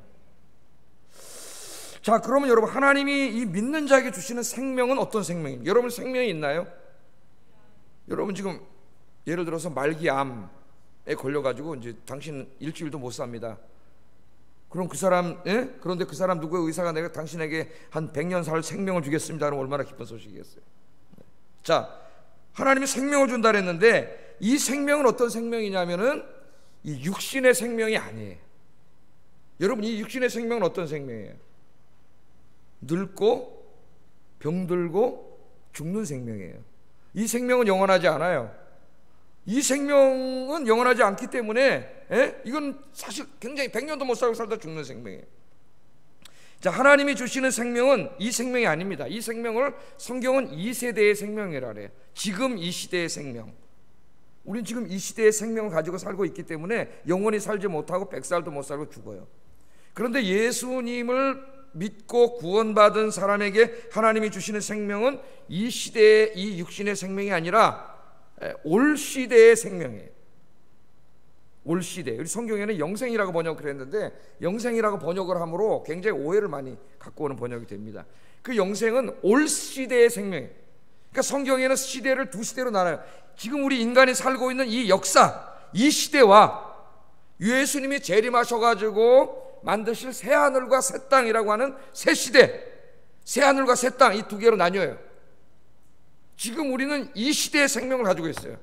자, 그러면 여러분, 하나님이 이 믿는 자에게 주시는 생명은 어떤 생명입니까? 여러분 생명이 있나요? 여러분 지금 예를 들어서 말기암에 걸려가지고 이제 당신 일주일도 못 삽니다. 그럼 그 사람, 그런데 그 사람 누구의 의사가 내가 당신에게 한 100년 살 생명을 주겠습니다. 그럼 얼마나 기쁜 소식이겠어요. 자, 하나님이 생명을 준다 그랬는데 이 생명은 어떤 생명이냐면은 이 육신의 생명이 아니에요. 여러분, 이 육신의 생명은 어떤 생명이에요? 늙고 병들고 죽는 생명이에요. 이 생명은 영원하지 않아요. 이 생명은 영원하지 않기 때문에 이건 사실 굉장히 100년도 못 살고 살다 죽는 생명이에요. 자, 하나님이 주시는 생명은 이 생명이 아닙니다. 이 생명을 성경은 이 세대의 생명이라 그래요. 지금 이 시대의 생명. 우린 지금 이 시대의 생명을 가지고 살고 있기 때문에 영원히 살지 못하고 100살도 못 살고 죽어요. 그런데 예수님을 믿고 구원받은 사람에게 하나님이 주시는 생명은 이 시대의 이 육신의 생명이 아니라 올 시대의 생명이에요. 올 시대. 우리 성경에는 영생이라고 번역을 했는데 영생이라고 번역을 함으로 굉장히 오해를 많이 갖고 오는 번역이 됩니다. 그 영생은 올 시대의 생명이에요. 그러니까 성경에는 시대를 두 시대로 나눠요. 지금 우리 인간이 살고 있는 이 역사, 이 시대와 예수님이 재림하셔가지고 만드실 새 하늘과 새 땅이라고 하는 새 시대, 새 하늘과 새 땅, 이 두 개로 나뉘어요. 지금 우리는 이 시대의 생명을 가지고 있어요.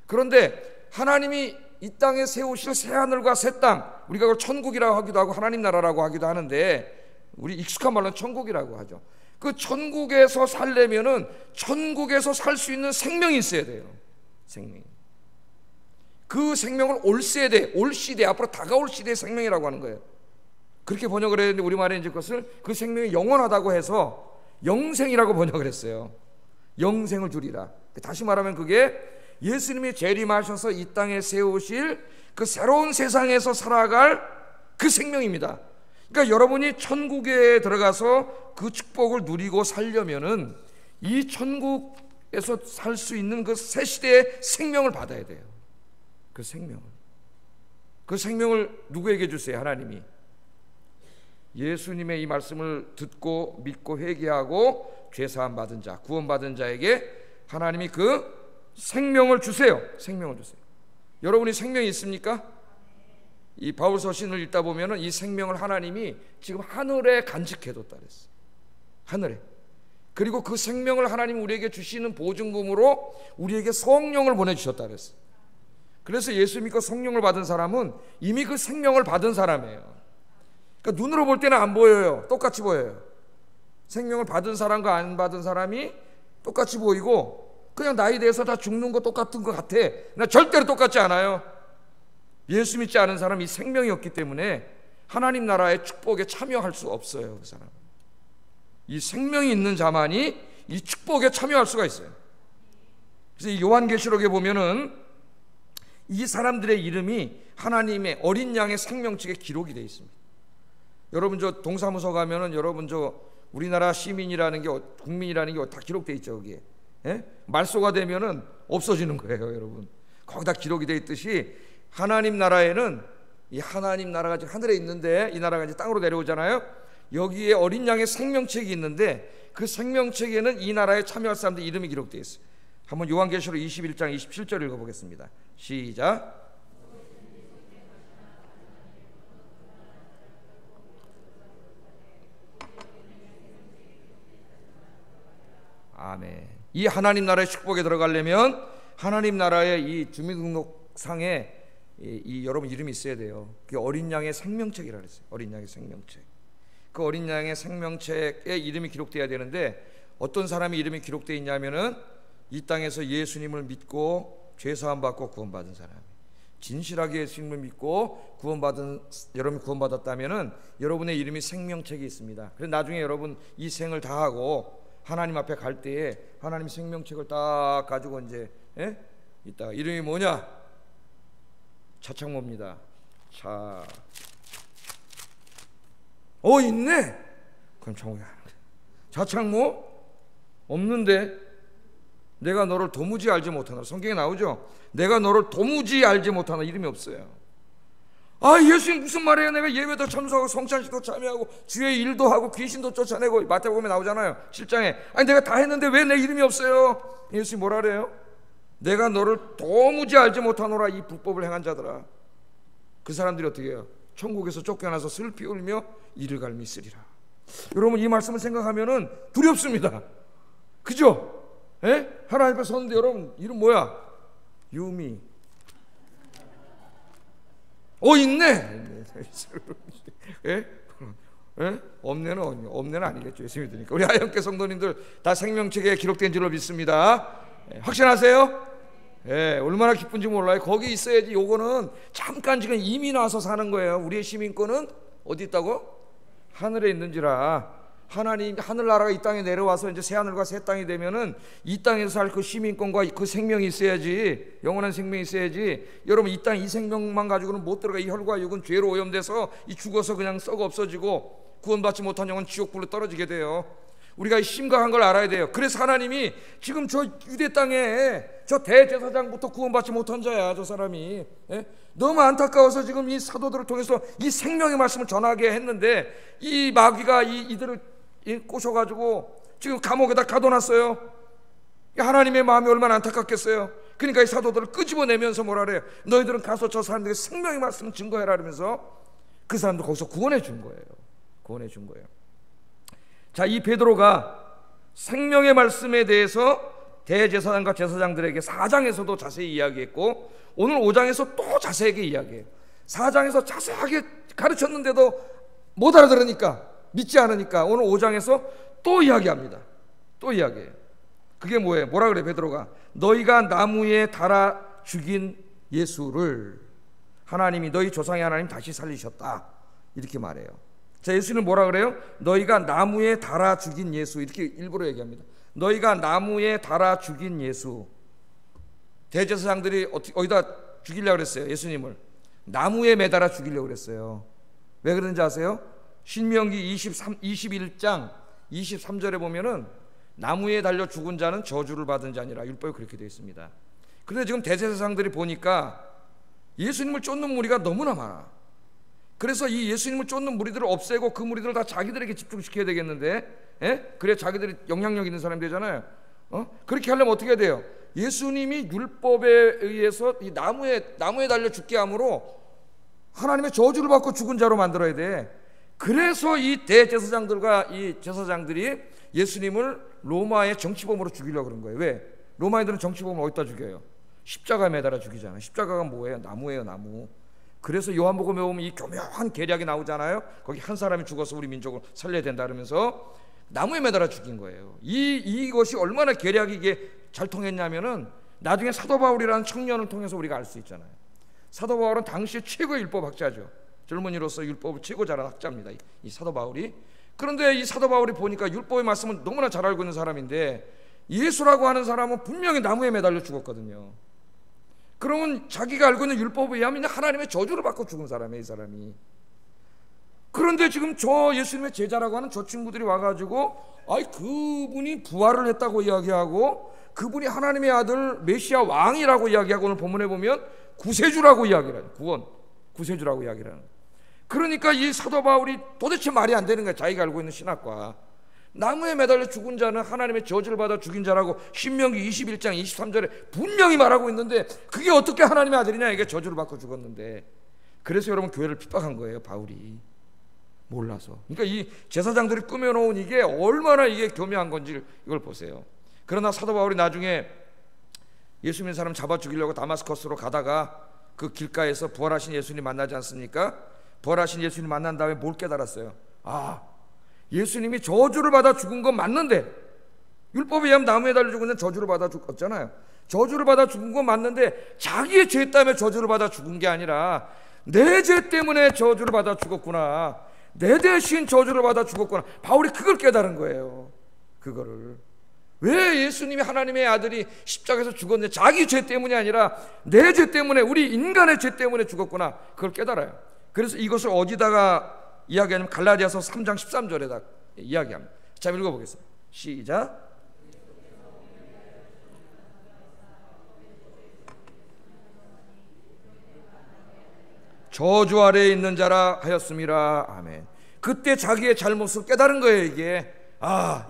그런데 하나님이 이 땅에 세우실 새 하늘과 새 땅, 우리가 그걸 천국이라고 하기도 하고 하나님 나라라고 하기도 하는데 우리 익숙한 말로는 천국이라고 하죠. 그 천국에서 살려면은 천국에서 살 수 있는 생명이 있어야 돼요. 생명. 그 생명을 올 세대, 올 시대, 앞으로 다가올 시대의 생명이라고 하는 거예요. 그렇게 번역을 했는데 우리말에 이제 그것을 그 생명이 영원하다고 해서 영생이라고 번역을 했어요. 영생을 주리라. 다시 말하면 그게 예수님이 재림하셔서 이 땅에 세우실 그 새로운 세상에서 살아갈 그 생명입니다. 그러니까 여러분이 천국에 들어가서 그 축복을 누리고 살려면은 이 천국에서 살 수 있는 그 새 시대의 생명을 받아야 돼요. 그 생명을 누구에게 주세요? 하나님이. 예수님의 이 말씀을 듣고 믿고 회개하고 죄사함 받은 자, 구원받은 자에게 하나님이 그 생명을 주세요. 생명을 주세요. 여러분이 생명이 있습니까? 이 바울 서신을 읽다 보면은 이 생명을 하나님이 지금 하늘에 간직해뒀다 그랬어요. 하늘에. 그리고 그 생명을 하나님 우리에게 주시는 보증금으로 우리에게 성령을 보내주셨다 그랬어요. 그래서 예수 믿고 성령을 받은 사람은 이미 그 생명을 받은 사람이에요. 그러니까 눈으로 볼 때는 안 보여요. 똑같이 보여요. 생명을 받은 사람과 안 받은 사람이 똑같이 보이고 그냥 나이 대해서 다 죽는 거 똑같은 것 같아. 나 절대로 똑같지 않아요. 예수 믿지 않은 사람이 생명이 없기 때문에 하나님 나라의 축복에 참여할 수 없어요. 그 사람. 이 생명이 있는 자만이 이 축복에 참여할 수가 있어요. 그래서 이 요한계시록에 보면은 이 사람들의 이름이 하나님의 어린 양의 생명책에 기록이 되어 있습니다. 여러분 저 동사무소 가면은 여러분 저 우리나라 시민이라는 게 국민이라는 게 다 기록되어 있죠. 거기에. 예? 말소가 되면은 없어지는 거예요, 여러분. 거기다 기록이 되어 있듯이 하나님 나라에는 이 하나님 나라가 지금 하늘에 있는데 이 나라가 이제 땅으로 내려오잖아요. 여기에 어린 양의 생명책이 있는데 그 생명책에는 이 나라에 참여할 사람들 이름이 기록되어 있어요. 한번 요한계시록 21장 27절 읽어보겠습니다. 시작. 아멘. 이 하나님 나라의 축복에 들어가려면 하나님 나라의 이 주민등록상에 이 여러분 이름이 있어야 돼요. 그게 어린 양의 생명책이라 그랬어요. 어린 양의 생명책. 그 어린 양의 생명책에 이름이 기록돼야 되는데 어떤 사람이 이름이 기록되어 있냐면은 이 땅에서 예수님을 믿고 죄사함 받고 구원받은 사람. 진실하게 예수님을 믿고 여러분이 구원받았다면은 여러분의 이름이 생명책이 있습니다. 그래서 나중에 여러분 이 생을 다 하고 하나님 앞에 갈 때에 하나님 생명책을 딱 가지고 이제 이따 이름이 뭐냐? 차창모입니다. 있네. 그럼 차창모 없는데 내가 너를 도무지 알지 못하노라. 성경에 나오죠. 내가 너를 도무지 알지 못하노라. 이름이 없어요. 예수님 무슨 말이에요? 내가 예배도 참석하고 성찬식도 참여하고 주의 일도 하고 귀신도 쫓아내고 마태복음에 나오잖아요. 7장에. 내가 다 했는데 왜 내 이름이 없어요? 예수님 뭐라 그래요? 내가 너를 도무지 알지 못하노라. 이 불법을 행한 자들아. 그 사람들이 어떻게 해요? 천국에서 쫓겨나서 슬피 울며 이를 갈미 쓰리라. 여러분 이 말씀을 생각하면은 두렵습니다. 그죠? 하나님 앞에 섰는데 여러분 이름 뭐야? 유미. 있네. 없네는 아니겠죠. 예수 믿으니까. 우리 하영교 성도님들 다 생명책에 기록된 줄로 믿습니다. 확신하세요? 얼마나 기쁜지 몰라요. 거기 있어야지. 요거는 잠깐 지금 이민 와서 사는 거예요. 우리의 시민권은 어디 있다고? 하늘에 있는지라. 하나님 하늘나라가 이 땅에 내려와서 이제 새 하늘과 새 땅이 되면은 이 땅에서 살 그 시민권과 그 생명이 있어야지. 영원한 생명이 있어야지. 여러분 이 땅 이 생명만 가지고는 못 들어가. 이 혈과 육은 죄로 오염돼서 이 죽어서 그냥 썩어 없어지고 구원받지 못한 영은 지옥불로 떨어지게 돼요. 우리가 이 심각한 걸 알아야 돼요. 그래서 하나님이 지금 저 유대 땅에 저 대제사장부터 구원받지 못한 자야. 저 사람이 너무 안타까워서 지금 이 사도들을 통해서 이 생명의 말씀을 전하게 했는데 이 마귀가 이들을 꼬셔가지고 지금 감옥에다 가둬놨어요. 하나님의 마음이 얼마나 안타깝겠어요. 그러니까 이 사도들을 끄집어내면서 뭐라 그래요? 너희들은 가서 저 사람들에게 생명의 말씀을 증거해라 하면서 그 사람들 거기서 구원해 준 거예요. 자, 이 베드로가 생명의 말씀에 대해서 대제사장과 제사장들에게 4장에서도 자세히 이야기했고 오늘 5장에서 또 자세하게 이야기해요. 4장에서 자세하게 가르쳤는데도 못 알아들으니까, 믿지 않으니까 오늘 5장에서 또 이야기합니다. 또 이야기해요. 그게 뭐예요? 뭐라 그래 베드로가? 너희가 나무에 달아 죽인 예수를 하나님이 너희 조상의 하나님 다시 살리셨다, 이렇게 말해요. 자, 예수는 뭐라 그래요? 너희가 나무에 달아 죽인 예수, 이렇게 일부러 얘기합니다. 너희가 나무에 달아 죽인 예수. 대제사장들이 어디다 죽이려고 그랬어요? 예수님을 나무에 매달아 죽이려고 그랬어요. 왜 그런지 아세요? 신명기 21장 23절에 보면은 나무에 달려 죽은 자는 저주를 받은 자니라, 율법에 그렇게 되어 있습니다. 그런데 지금 대제사장들이 보니까 예수님을 쫓는 무리가 너무나 많아. 그래서 이 예수님을 쫓는 무리들을 없애고 그 무리들을 다 자기들에게 집중시켜야 되겠는데, 그래 자기들이 영향력 있는 사람이 되잖아요. 그렇게 하려면 어떻게 해야 돼요? 예수님이 율법에 의해서 이 나무에 달려 죽게 함으로 하나님의 저주를 받고 죽은 자로 만들어야 돼. 그래서 이 대제사장들과 이 제사장들이 예수님을 로마의 정치범으로 죽이려고 그런 거예요. 왜? 로마 애들은 정치범을 어디다 죽여요? 십자가에 매달아 죽이잖아요. 십자가가 뭐예요? 나무예요, 나무. 그래서 요한복음에 보면 이 교묘한 계략이 나오잖아요. 거기 한 사람이 죽어서 우리 민족을 살려야 된다 그러면서 나무에 매달아 죽인 거예요. 이것이 얼마나 계략이 이게 잘 통했냐면은 나중에 사도 바울이라는 청년을 통해서 우리가 알 수 있잖아요. 사도 바울은 당시 최고의 율법학자죠. 젊은이로서 율법을 최고 잘하는 학자입니다, 이 사도 바울이. 그런데 이 사도 바울이 보니까 율법의 말씀을 너무나 잘 알고 있는 사람인데 예수라고 하는 사람은 분명히 나무에 매달려 죽었거든요. 그러면 자기가 알고 있는 율법에 의하면 하나님의 저주를 받고 죽은 사람이에요, 이 사람이. 그런데 지금 저 예수님의 제자라고 하는 저 친구들이 와가지고 그분이 부활을 했다고 이야기하고 그분이 하나님의 아들 메시아 왕이라고 이야기하고 오늘 본문에 보면 구세주라고 이야기를 해요. 구세주라고 이야기를 하는. 그러니까 이 사도 바울이 도대체 말이 안 되는 거야. 자기가 알고 있는 신학과 나무에 매달려 죽은 자는 하나님의 저주를 받아 죽인 자라고 신명기 21장 23절에 분명히 말하고 있는데 그게 어떻게 하나님의 아들이냐, 이게 저주를 받고 죽었는데. 그래서 여러분 교회를 핍박한 거예요, 바울이. 몰라서. 그러니까 이 제사장들이 꾸며놓은 이게 얼마나 이게 교묘한 건지 이걸 보세요. 그러나 사도 바울이 나중에 예수 믿는 사람 잡아 죽이려고 다마스커스로 가다가 그 길가에서 부활하신 예수님 만나지 않습니까? 부활하신 예수님 만난 다음에 뭘 깨달았어요? 예수님이 저주를 받아 죽은 건 맞는데, 율법에 의하면 나무에 달려 죽은 저주를 받아 죽었잖아요. 저주를 받아 죽은 건 맞는데 자기의 죄 때문에 저주를 받아 죽은 게 아니라 내 죄 때문에 저주를 받아 죽었구나, 내 대신 저주를 받아 죽었구나. 바울이 그걸 깨달은 거예요. 그거를. 왜 예수님이 하나님의 아들이 십자가에서 죽었는데 자기 죄 때문이 아니라 내 죄 때문에, 우리 인간의 죄 때문에 죽었구나, 그걸 깨달아요. 그래서 이것을 어디다가 이야기하냐면 갈라디아서 3장 13절에다 이야기합니다. 자, 읽어보겠습니다. 시작. 저주 아래에 있는 자라 하였음이라. 아멘. 그때 자기의 잘못을 깨달은 거예요. 이게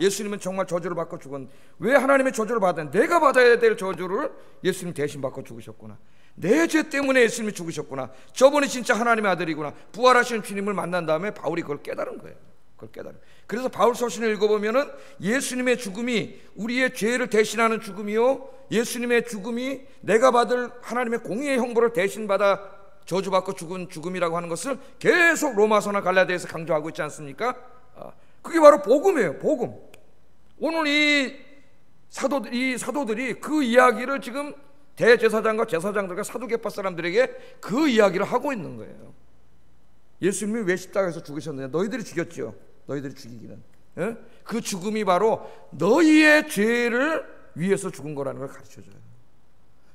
예수님은 정말 저주를 받고 죽은, 왜 하나님의 저주를 받았냐, 내가 받아야 될 저주를 예수님 대신 받고 죽으셨구나, 내 죄 때문에 예수님이 죽으셨구나, 저분이 진짜 하나님의 아들이구나, 부활하시는 주님을 만난 다음에 바울이 그걸 깨달은 거예요. 그걸 깨달은. 그래서 바울 서신을 읽어보면은 예수님의 죽음이 우리의 죄를 대신하는 죽음이요, 예수님의 죽음이 내가 받을 하나님의 공의의 형벌을 대신 받아 저주받고 죽은 죽음이라고 하는 것을 계속 로마서나 갈라디아에서 강조하고 있지 않습니까? 그게 바로 복음이에요, 복음. 오늘 이 사도들이 그 이야기를 지금 대제사장과 제사장들과 사두개파 사람들에게 그 이야기를 하고 있는 거예요. 예수님이 왜 십자가에서 죽으셨느냐? 너희들이 죽였죠. 너희들이 죽이기는. 그 죽음이 바로 너희의 죄를 위해서 죽은 거라는 걸 가르쳐줘요.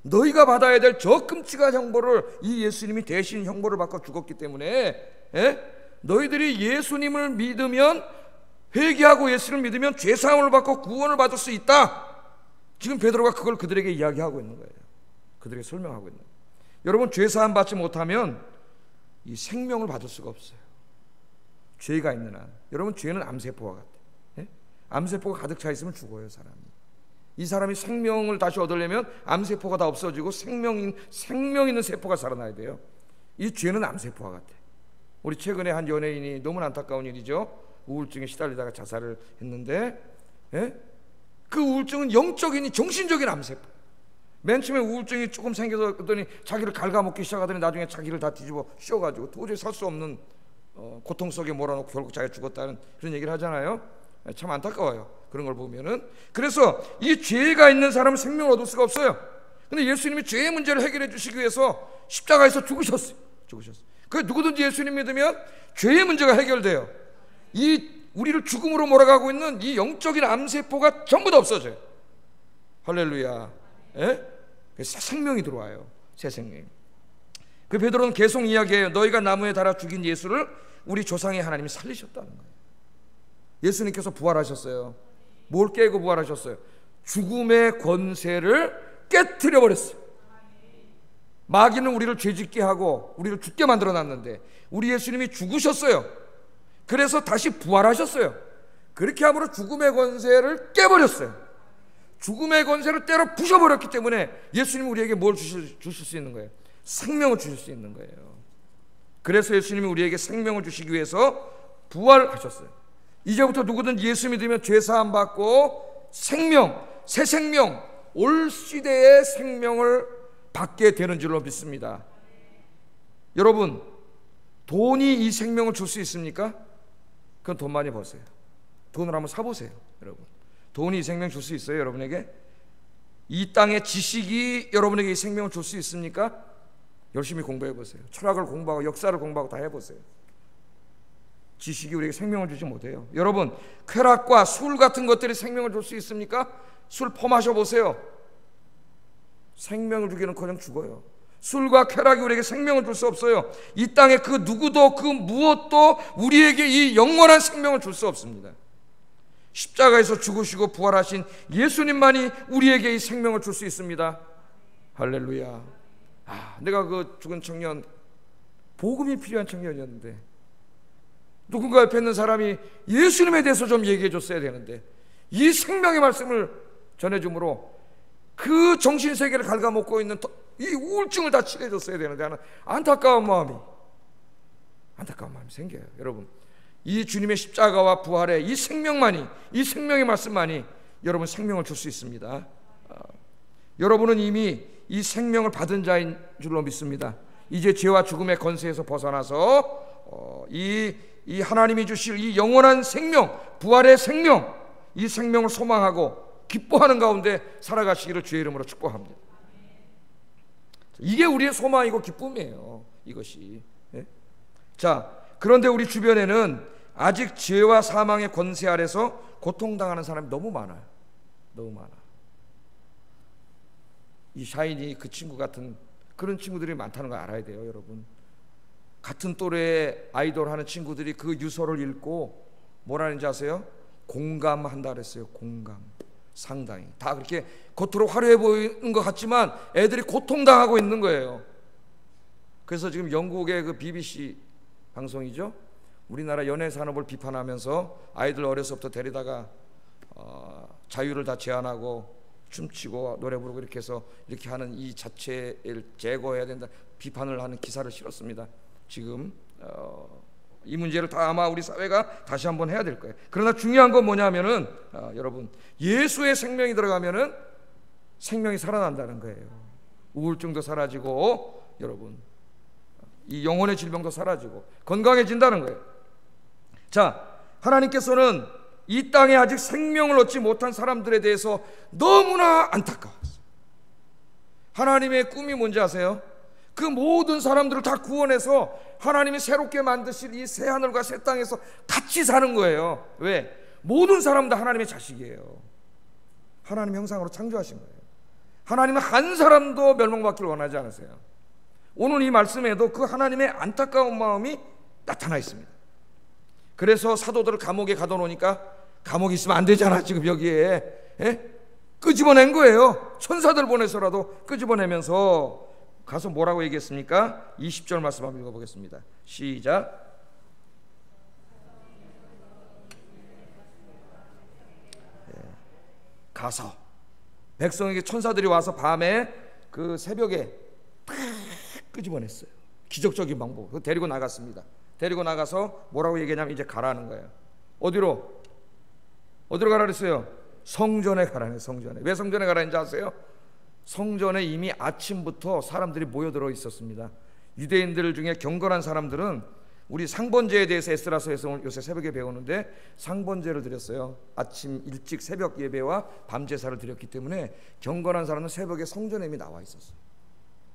너희가 받아야 될 저 끔찍한 형벌을 이 예수님이 대신 형벌을 받고 죽었기 때문에 너희들이 예수님을 믿으면, 회개하고 예수를 믿으면 죄사함을 받고 구원을 받을 수 있다. 지금 베드로가 그걸 그들에게 이야기하고 있는 거예요. 그들에게 설명하고 있는 거예요. 여러분, 죄사함 받지 못하면 이 생명을 받을 수가 없어요. 죄가 있는 한. 여러분, 죄는 암세포와 같아요. 암세포가 가득 차 있으면 죽어요, 사람이. 이 사람이 생명을 다시 얻으려면 암세포가 다 없어지고 생명 있는 세포가 살아나야 돼요. 이 죄는 암세포와 같아. 우리 최근에 한 연예인이, 너무 안타까운 일이죠, 우울증에 시달리다가 자살을 했는데, 그 우울증은 영적인, 정신적인 암세포. 맨 처음에 우울증이 조금 생겨서더니 자기를 갉아먹기 시작하더니 나중에 자기를 다 뒤집어 씌워가지고 도저히 살 수 없는 고통 속에 몰아놓고 결국 자기가 죽었다는 그런 얘기를 하잖아요. 참 안타까워요, 그런 걸 보면은. 그래서 이 죄가 있는 사람은 생명을 얻을 수가 없어요. 근데 예수님이 죄의 문제를 해결해 주시기 위해서 십자가에서 죽으셨어요. 그 누구든지 예수님 믿으면 죄의 문제가 해결돼요. 이 우리를 죽음으로 몰아가고 있는 이 영적인 암세포가 전부 다 없어져요. 할렐루야. 그래서 생명이 들어와요. 새 생명. 그 베드로는 계속 이야기해요. 너희가 나무에 달아 죽인 예수를 우리 조상의 하나님이 살리셨다는 거예요. 예수님께서 부활하셨어요. 뭘 깨고 부활하셨어요? 죽음의 권세를 깨트려 버렸어요. 마귀는 우리를 죄짓게 하고 우리를 죽게 만들어 놨는데 우리 예수님이 죽으셨어요. 그래서 다시 부활하셨어요. 그렇게 함으로 죽음의 권세를 깨버렸어요. 죽음의 권세를 때려 부셔버렸기 때문에 예수님이 우리에게 뭘 주실 수 있는 거예요? 생명을 주실 수 있는 거예요. 그래서 예수님이 우리에게 생명을 주시기 위해서 부활하셨어요. 이제부터 누구든 예수 믿으면 죄사함 받고 생명, 새 생명, 올 시대의 생명을 받게 되는 줄로 믿습니다. 여러분, 돈이 이 생명을 줄 수 있습니까? 그건 돈 많이 버세요. 돈을 한번 사보세요. 여러분, 돈이 이 생명 줄 수 있어요? 여러분에게? 이 땅의 지식이 여러분에게 이 생명을 줄 수 있습니까? 열심히 공부해보세요. 철학을 공부하고 역사를 공부하고 다 해보세요. 지식이 우리에게 생명을 주지 못해요. 여러분, 쾌락과 술 같은 것들이 생명을 줄 수 있습니까? 술 퍼마셔보세요. 생명을 주기는커녕 죽어요. 술과 쾌락이 우리에게 생명을 줄 수 없어요. 이 땅에 그 누구도 그 무엇도 우리에게 이 영원한 생명을 줄 수 없습니다. 십자가에서 죽으시고 부활하신 예수님만이 우리에게 이 생명을 줄 수 있습니다. 할렐루야. 내가 그 죽은 청년, 복음이 필요한 청년이었는데 누군가 옆에 있는 사람이 예수님에 대해서 좀 얘기해 줬어야 되는데 이 생명의 말씀을 전해줌으로 그 정신세계를 갉아먹고 있는 이 우울증을 다 치료해줬어야 되는데 하는 안타까운 마음이 생겨요. 여러분, 이 주님의 십자가와 부활의 이 생명만이, 이 생명의 말씀만이 여러분 생명을 줄 수 있습니다. 여러분은 이미 이 생명을 받은 자인 줄로 믿습니다. 이제 죄와 죽음의 권세에서 벗어나서 이 하나님이 주실 이 영원한 생명, 부활의 생명, 이 생명을 소망하고 기뻐하는 가운데 살아가시기를 주의 이름으로 축복합니다. 이게 우리의 소망이고 기쁨이에요. 이것이. 자, 그런데 우리 주변에는 아직 죄와 사망의 권세 아래서 고통당하는 사람이 너무 많아요. 너무 많아. 이 샤이니 그 친구 같은 그런 친구들이 많다는 걸 알아야 돼요. 여러분, 같은 또래의 아이돌 하는 친구들이 그 유서를 읽고 뭐라는지 아세요? 공감한다 그랬어요. 공감. 상당히 다 그렇게 겉으로 화려해 보이는 것 같지만 애들이 고통당하고 있는 거예요. 그래서 지금 영국의 그 BBC 방송이죠, 우리나라 연애 산업을 비판하면서 아이들 어려서부터 데리다가 자유를 다 제한하고 춤추고 노래 부르고 이렇게 해서 이렇게 하는 이 자체를 제거해야 된다 비판을 하는 기사를 실었습니다. 지금 이 문제를 다 아마 우리 사회가 다시 한번 해야 될 거예요. 그러나 중요한 건 뭐냐면은 여러분, 예수의 생명이 들어가면은 생명이 살아난다는 거예요. 우울증도 사라지고 여러분, 이 영혼의 질병도 사라지고 건강해진다는 거예요. 자, 하나님께서는 이 땅에 아직 생명을 얻지 못한 사람들에 대해서 너무나 안타까웠어요. 하나님의 꿈이 뭔지 아세요? 그 모든 사람들을 다 구원해서 하나님이 새롭게 만드실 이 새 하늘과 새 땅에서 같이 사는 거예요. 왜? 모든 사람 다 하나님의 자식이에요. 하나님 형상으로 창조하신 거예요. 하나님은 한 사람도 멸망받기를 원하지 않으세요. 오늘 이 말씀에도 그 하나님의 안타까운 마음이 나타나 있습니다. 그래서 사도들을 감옥에 가둬놓으니까 감옥에 있으면 안 되잖아 지금 여기에, 끄집어낸 거예요. 천사들 보내서라도 끄집어내면서 가서 뭐라고 얘기했습니까? 20절 말씀 한번 읽어보겠습니다. 시작. 가서 백성에게 천사들이 와서 밤에 그 새벽에 탁 끄집어냈어요. 기적적인 방법. 데리고 나갔습니다. 데리고 나가서 뭐라고 얘기하냐면 이제 가라는 거예요. 어디로 가라 그랬어요? 성전에 가라는, 성전에. 왜 성전에 가라는지 아세요? 성전에 이미 아침부터 사람들이 모여들어 있었습니다. 유대인들 중에 경건한 사람들은 우리 상번제에 대해서 에스라서에서 요새 새벽에 배우는데 상번제를 드렸어요. 아침 일찍 새벽 예배와 밤 제사를 드렸기 때문에 경건한 사람은 새벽에 성전에 이미 나와 있었어요.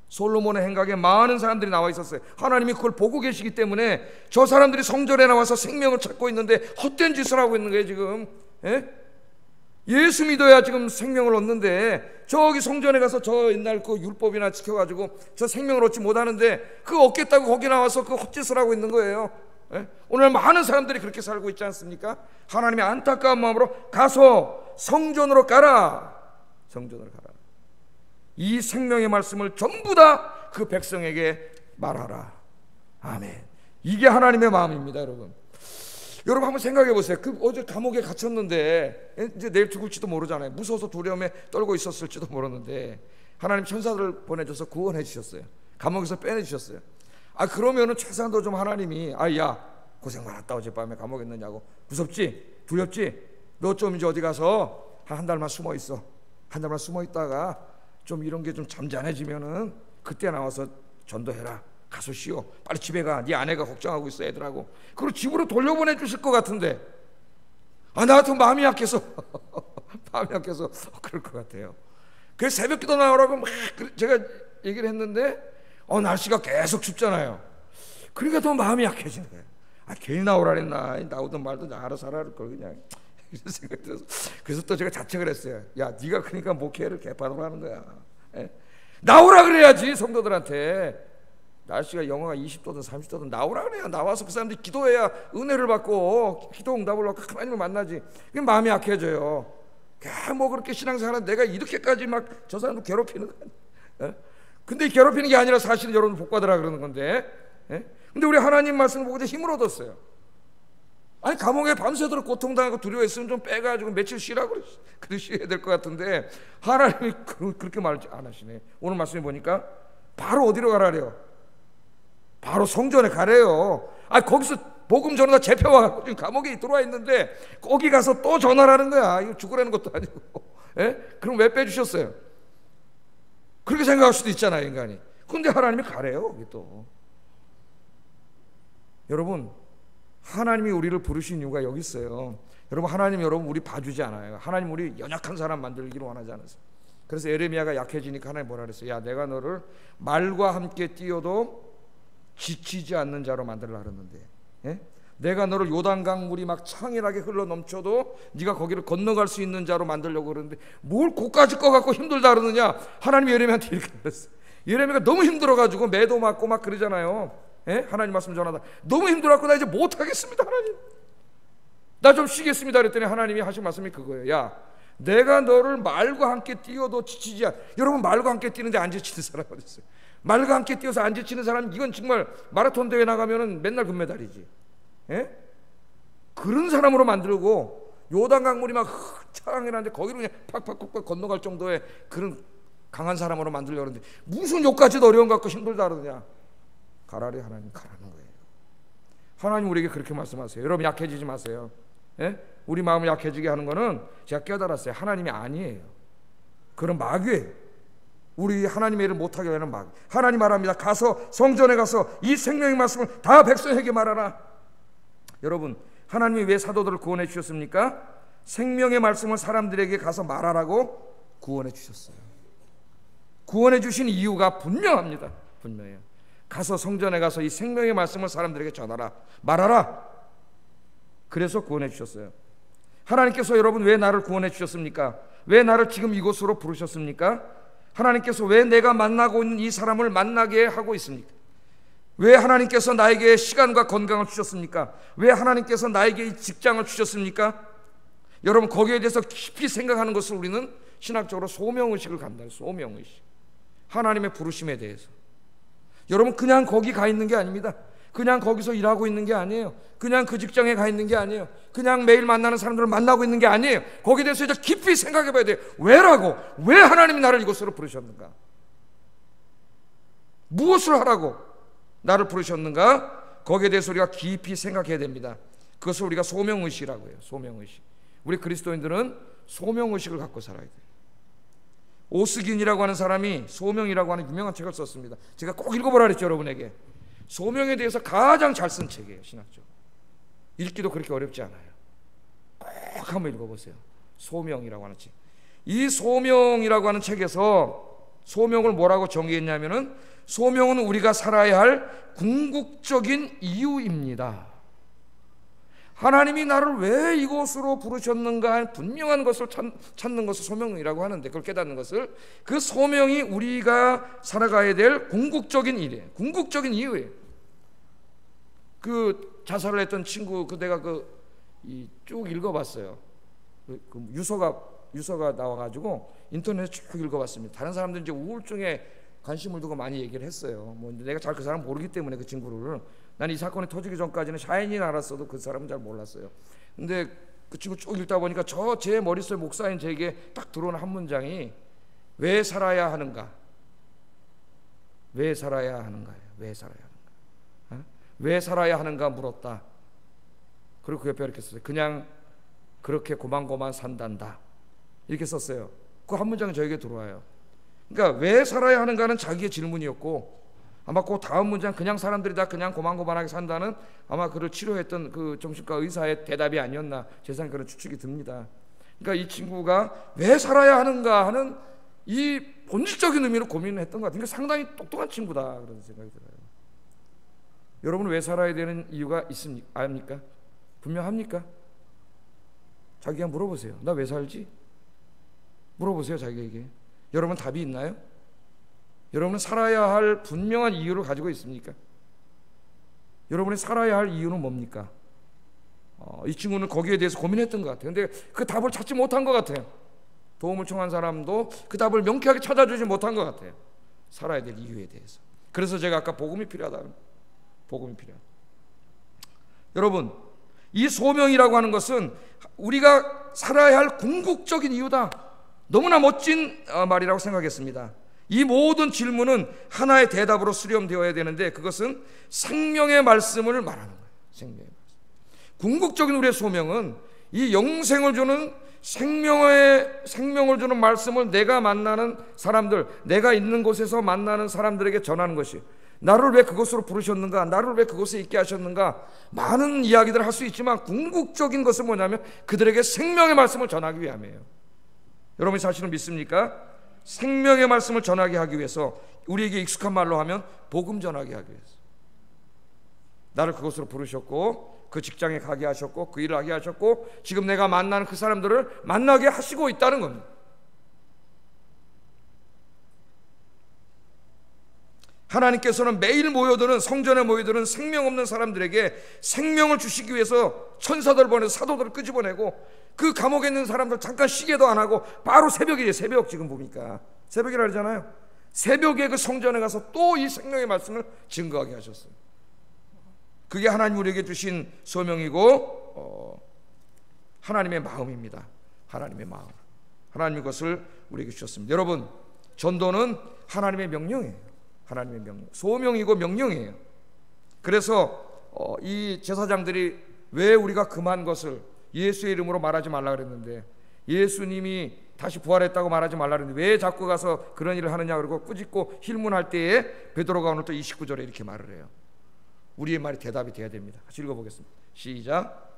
솔로몬의 행각에 많은 사람들이 나와 있었어요. 하나님이 그걸 보고 계시기 때문에 저 사람들이 성전에 나와서 생명을 찾고 있는데 헛된 짓을 하고 있는 거예요 지금. 예수 믿어야 지금 생명을 얻는데 저기 성전에 가서 저 옛날 그 율법이나 지켜가지고 저 생명을 얻지 못하는데 그 얻겠다고 거기 나와서 그 헛짓을 하고 있는 거예요. 오늘 많은 사람들이 그렇게 살고 있지 않습니까? 하나님의 안타까운 마음으로 가서 성전으로 가라. 성전으로 가라. 이 생명의 말씀을 전부 다 그 백성에게 말하라. 아멘. 이게 하나님의 마음입니다, 여러분. 여러분 한번 생각해 보세요. 어제 감옥에 gat혔는데 이제 내일 죽을지도 모르잖아요. 무서워서 두려움에 떨고 있었을지도 모르는데 하나님 천사들을 보내줘서 구원해 주셨어요. 감옥에서 빼내 주셨어요. 그러면은 최소한도 좀 하나님이 야 고생 많았다, 어젯밤에 감옥에 있느냐고. 무섭지? 두렵지? 너 좀 이제 어디 가서 한 달만 숨어 있어. 한 달만 숨어 있다가 좀 이런 게 좀 잠잠해지면은 그때 나와서 전도해라. 가서 쉬어. 빨리 집에 가. 네 아내가 걱정하고 있어, 애들하고. 그리고 집으로 돌려보내 주실 것 같은데 나 같은 마음이 약해서 마음이 약해서 그럴 것 같아요. 그래서 새벽기도 나오라고 막 제가 얘기를 했는데 날씨가 계속 춥잖아요. 그러니까 더 마음이 약해지는 거예요. 괜히 나오라 그랬나. 나오든 말든 알아서 하라 그럴 걸 그냥. 이런 생각이 들어서 그래서 또 제가 자책을 했어요. 야, 네가 그러니까 목회를 개판으로 하는 거야. 나오라 그래야지. 성도들한테 날씨가 영하가 20도든 30도든 나오라 그래야. 나와서 그 사람들이 기도해야 은혜를 받고 기도 응답을 받고 하나님을 만나지. 그게 마음이 약해져요. 뭐 그렇게 신앙생활은 내가 이렇게까지 막 저 사람도 괴롭히는 거야. 근데 괴롭히는 게 아니라 사실은 여러분 복 받으라 그러는 건데. 근데 우리 하나님 말씀을 보고 힘을 얻었어요. 감옥에 밤새도록 고통당하고 두려워했으면 좀 빼가지고 며칠 쉬라고 그러셔야 될 것 같은데 하나님이 그렇게 말 안 하시네. 오늘 말씀에 보니까 바로 어디로 가라래요? 바로 성전에 가래요. 거기서 복음 전하다 잡혀와갖고 지금 감옥에 들어와 있는데 거기 가서 또 전하라는 거야. 이거 죽으라는 것도 아니고. 그럼 왜 빼주셨어요? 그렇게 생각할 수도 있잖아요, 인간이. 근데 하나님이 가래요, 거기 또. 여러분, 하나님이 우리를 부르신 이유가 여기 있어요. 여러분, 하나님 여러분 우리 봐주지 않아요. 하나님 우리 연약한 사람 만들기를 원하지 않으세요. 그래서 예레미야가 약해지니까 하나님 뭐라 그랬어요? 야, 내가 너를 말과 함께 뛰어도 지치지 않는 자로 만들라 그랬는데, 내가 너를 요단강 물이 막 창일하게 흘러 넘쳐도 네가 거기를 건너갈 수 있는 자로 만들려고 그러는데 뭘 고까지 거 갖고 힘들다 그러느냐. 하나님이 예레미야한테 이렇게 그랬어요. 예레미야가 너무 힘들어가지고 매도 맞고 막 그러잖아요. 하나님 말씀 전하다 너무 힘들어갖고 나 이제 못하겠습니다, 하나님. 나 좀 쉬겠습니다 그랬더니 하나님이 하신 말씀이 그거예요. 야, 내가 너를 말과 함께 뛰어도 지치지 않. 여러분, 말과 함께 뛰는데 안 지치는 사람 어디 있어요? 말과 함께 뛰어서 안 지치는 사람, 이건 정말 마라톤 대회 나가면은 맨날 금메달이지. 그런 사람으로 만들고 요단 강물이 막 창이라는데 거기로 그냥 팍팍 건너갈 정도의 그런 강한 사람으로 만들려고 하는데 무슨 욕까지도 어려운 것 같고 힘들다 그러냐. 가라래. 하나님 가라는 거예요. 하나님 우리에게 그렇게 말씀하세요. 여러분, 약해지지 마세요. 우리 마음을 약해지게 하는 거는 제가 깨달았어요. 하나님이 아니에요. 그런 마귀예요. 우리 하나님의 일을 못하게 하는 마귀. 하나님 말합니다. 가서 성전에 가서 이 생명의 말씀을 다 백성에게 말하라. 여러분, 하나님이 왜 사도들을 구원해 주셨습니까? 생명의 말씀을 사람들에게 가서 말하라고 구원해 주셨어요. 구원해 주신 이유가 분명합니다. 분명해요. 가서 성전에 가서 이 생명의 말씀을 사람들에게 전하라, 말하라. 그래서 구원해 주셨어요. 하나님께서 여러분 왜 나를 구원해 주셨습니까? 왜 나를 지금 이곳으로 부르셨습니까? 하나님께서 왜 내가 만나고 있는 이 사람을 만나게 하고 있습니까? 왜 하나님께서 나에게 시간과 건강을 주셨습니까? 왜 하나님께서 나에게 이 직장을 주셨습니까? 여러분, 거기에 대해서 깊이 생각하는 것을 우리는 신학적으로 소명의식을 갖는다. 소명의식. 하나님의 부르심에 대해서. 여러분, 그냥 거기 가 있는 게 아닙니다. 그냥 거기서 일하고 있는 게 아니에요. 그냥 그 직장에 가 있는 게 아니에요. 그냥 매일 만나는 사람들을 만나고 있는 게 아니에요. 거기에 대해서 이제 깊이 생각해 봐야 돼요. 왜라고? 왜 하나님이 나를 이곳으로 부르셨는가? 무엇을 하라고 나를 부르셨는가? 거기에 대해서 우리가 깊이 생각해야 됩니다. 그것을 우리가 소명의식이라고 해요. 소명의식. 우리 그리스도인들은 소명의식을 갖고 살아야 돼요. 오스긴이라고 하는 사람이 소명이라고 하는 유명한 책을 썼습니다. 제가 꼭 읽어보라 그랬죠, 여러분에게. 소명에 대해서 가장 잘 쓴 책이에요, 신학적. 읽기도 그렇게 어렵지 않아요. 꼭 한번 읽어보세요. 소명이라고 하는 책. 이 소명이라고 하는 책에서 소명을 뭐라고 정의했냐면은, 소명은 우리가 살아야 할 궁극적인 이유입니다. 하나님이 나를 왜 이곳으로 부르셨는가 분명한 것을 찾는 것을 소명이라고 하는데, 그걸 깨닫는 것을, 그 소명이 우리가 살아가야 될 궁극적인 일이에요. 궁극적인 이유예요. 그 자살을 했던 친구 그 내가 쭉 읽어봤어요. 그 유서가 나와가지고 인터넷에 쭉 읽어봤습니다. 다른 사람들은 이제 우울증에 관심을 두고 많이 얘기를 했어요. 뭐 내가 잘 그 사람 모르기 때문에 그 친구를, 난 이 사건이 터지기 전까지는 샤이니는 알았어도 그 사람은 잘 몰랐어요. 근데 그 친구 쭉 읽다 보니까 제 머릿속에 목사인 제게 딱 들어오는 한 문장이 왜 살아야 하는가? 왜 살아야 하는가요? 왜 살아야 하는가? 왜 살아야 하는가 물었다. 그리고 그 옆에 이렇게 썼어요. 그냥 그렇게 고만고만 산단다. 이렇게 썼어요. 그 한 문장이 저에게 들어와요. 그러니까 왜 살아야 하는가는 자기의 질문이었고, 아마 그 다음 문장 그냥 사람들이 다 그냥 고만고만하게 산다는 아마 그를 치료했던 그 정신과 의사의 대답이 아니었나, 제 생각에 그런 추측이 듭니다. 그러니까 이 친구가 왜 살아야 하는가 하는 이 본질적인 의미로 고민을 했던 것 같아요. 그러니까 상당히 똑똑한 친구다 그런 생각이 들어요. 여러분은 왜 살아야 되는 이유가 있습니까? 압니까? 분명합니까? 자기가 물어보세요. 나 왜 살지? 물어보세요 자기에게. 여러분 답이 있나요? 여러분은 살아야 할 분명한 이유를 가지고 있습니까? 여러분이 살아야 할 이유는 뭡니까? 이 친구는 거기에 대해서 고민했던 것 같아요. 근데 그 답을 찾지 못한 것 같아요. 도움을 청한 사람도 그 답을 명쾌하게 찾아주지 못한 것 같아요. 살아야 될 이유에 대해서. 그래서 제가 아까 복음이 필요하다. 복음이 필요하다. 여러분, 이 소명이라고 하는 것은 우리가 살아야 할 궁극적인 이유다. 너무나 멋진 말이라고 생각했습니다. 이 모든 질문은 하나의 대답으로 수렴되어야 되는데 그것은 생명의 말씀을 말하는 거예요. 생명의 말씀. 궁극적인 우리의 소명은 이 영생을 주는 생명을 주는 말씀을 내가 만나는 사람들, 내가 있는 곳에서 만나는 사람들에게 전하는 것이, 나를 왜 그곳으로 부르셨는가, 나를 왜 그곳에 있게 하셨는가, 많은 이야기들을 할 수 있지만 궁극적인 것은 뭐냐면 그들에게 생명의 말씀을 전하기 위함이에요. 여러분이 사실은 믿습니까? 생명의 말씀을 전하게 하기 위해서, 우리에게 익숙한 말로 하면 복음 전하게 하기 위해서 나를 그곳으로 부르셨고 그 직장에 가게 하셨고 그 일을 하게 하셨고 지금 내가 만나는 그 사람들을 만나게 하시고 있다는 겁니다. 하나님께서는 매일 모여드는 성전에 모여드는 생명 없는 사람들에게 생명을 주시기 위해서 천사들 보내서 사도들을 끄집어내고 그 감옥에 있는 사람들 잠깐 쉬게도 안 하고 바로 새벽이에요. 새벽 지금 보니까 새벽이라 그러잖아요. 새벽에 그 성전에 가서 또 이 생명의 말씀을 증거하게 하셨어요. 그게 하나님 우리에게 주신 소명이고 하나님의 마음입니다. 하나님의 마음, 하나님의 것을 우리에게 주셨습니다. 여러분, 전도는 하나님의 명령이에요. 하나님의 명령, 소명이고 명령이에요. 그래서 이 제사장들이 왜 우리가 금한 것을 예수의 이름으로 말하지 말라 그랬는데, 예수님이 다시 부활했다고 말하지 말라 그랬는데 왜 자꾸 가서 그런 일을 하느냐 그러고 꾸짖고 힐문할 때에 베드로가 오늘 또 29절에 이렇게 말을 해요. 우리의 말이 대답이 돼야 됩니다. 같이 읽어보겠습니다. 시작.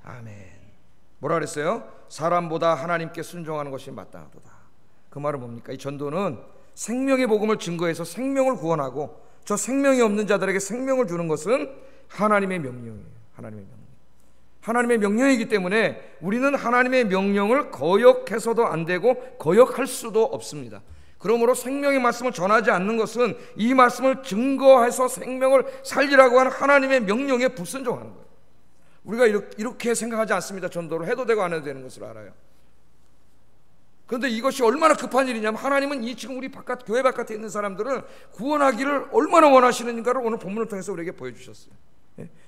아멘. 뭐라 그랬어요? 사람보다 하나님께 순종하는 것이 마땅하도다. 그 말은 뭡니까? 이 전도는 생명의 복음을 증거해서 생명을 구원하고 저 생명이 없는 자들에게 생명을 주는 것은 하나님의 명령이에요. 하나님의 명령. 하나님의 명령이기 때문에 우리는 하나님의 명령을 거역해서도 안 되고 거역할 수도 없습니다. 그러므로 생명의 말씀을 전하지 않는 것은 이 말씀을 증거해서 생명을 살리라고 하는 하나님의 명령에 불순종하는 거예요. 우리가 이렇게 생각하지 않습니다. 전도를 해도 되고 안 해도 되는 것을 알아요. 그런데 이것이 얼마나 급한 일이냐면 하나님은 이 지금 우리 교회 바깥에 있는 사람들을 구원하기를 얼마나 원하시는가를 오늘 본문을 통해서 우리에게 보여주셨어요.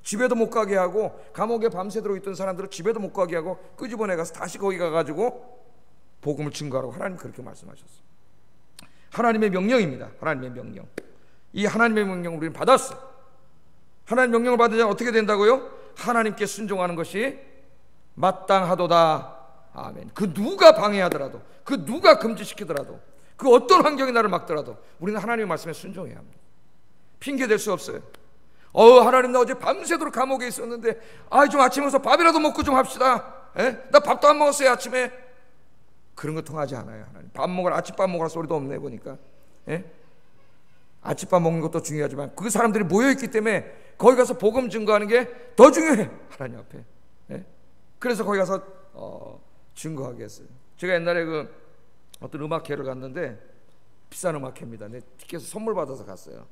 집에도 못 가게 하고 감옥에 밤새도록 있던 사람들을 집에도 못 가게 하고 끄집어내가서 다시 거기 가가지고 복음을 증거하라고 하나님 그렇게 말씀하셨어요. 하나님의 명령입니다. 하나님의 명령. 이 하나님의 명령을 우리는 받았어요. 하나님의 명령을 받으면 어떻게 된다고요? 하나님께 순종하는 것이 마땅하도다. 아멘. 그 누가 방해하더라도, 그 누가 금지시키더라도, 그 어떤 환경이 나를 막더라도 우리는 하나님의 말씀에 순종해야 합니다. 핑계 댈 수 없어요. 하나님 나 어제 밤새도록 감옥에 있었는데 좀 아침에 와서 밥이라도 먹고 좀 합시다. 나 밥도 안 먹었어요 아침에. 그런 거 통하지 않아요. 하나님 아침밥 먹으라 소리도 없네 보니까. 아침밥 먹는 것도 중요하지만 그 사람들이 모여있기 때문에 거기 가서 복음 증거하는 게 더 중요해. 하나님 앞에. 그래서 거기 가서 증거하게 했어요. 제가 옛날에 어떤 음악회를 갔는데 비싼 음악회입니다. 내 티켓 선물 받아서 갔어요.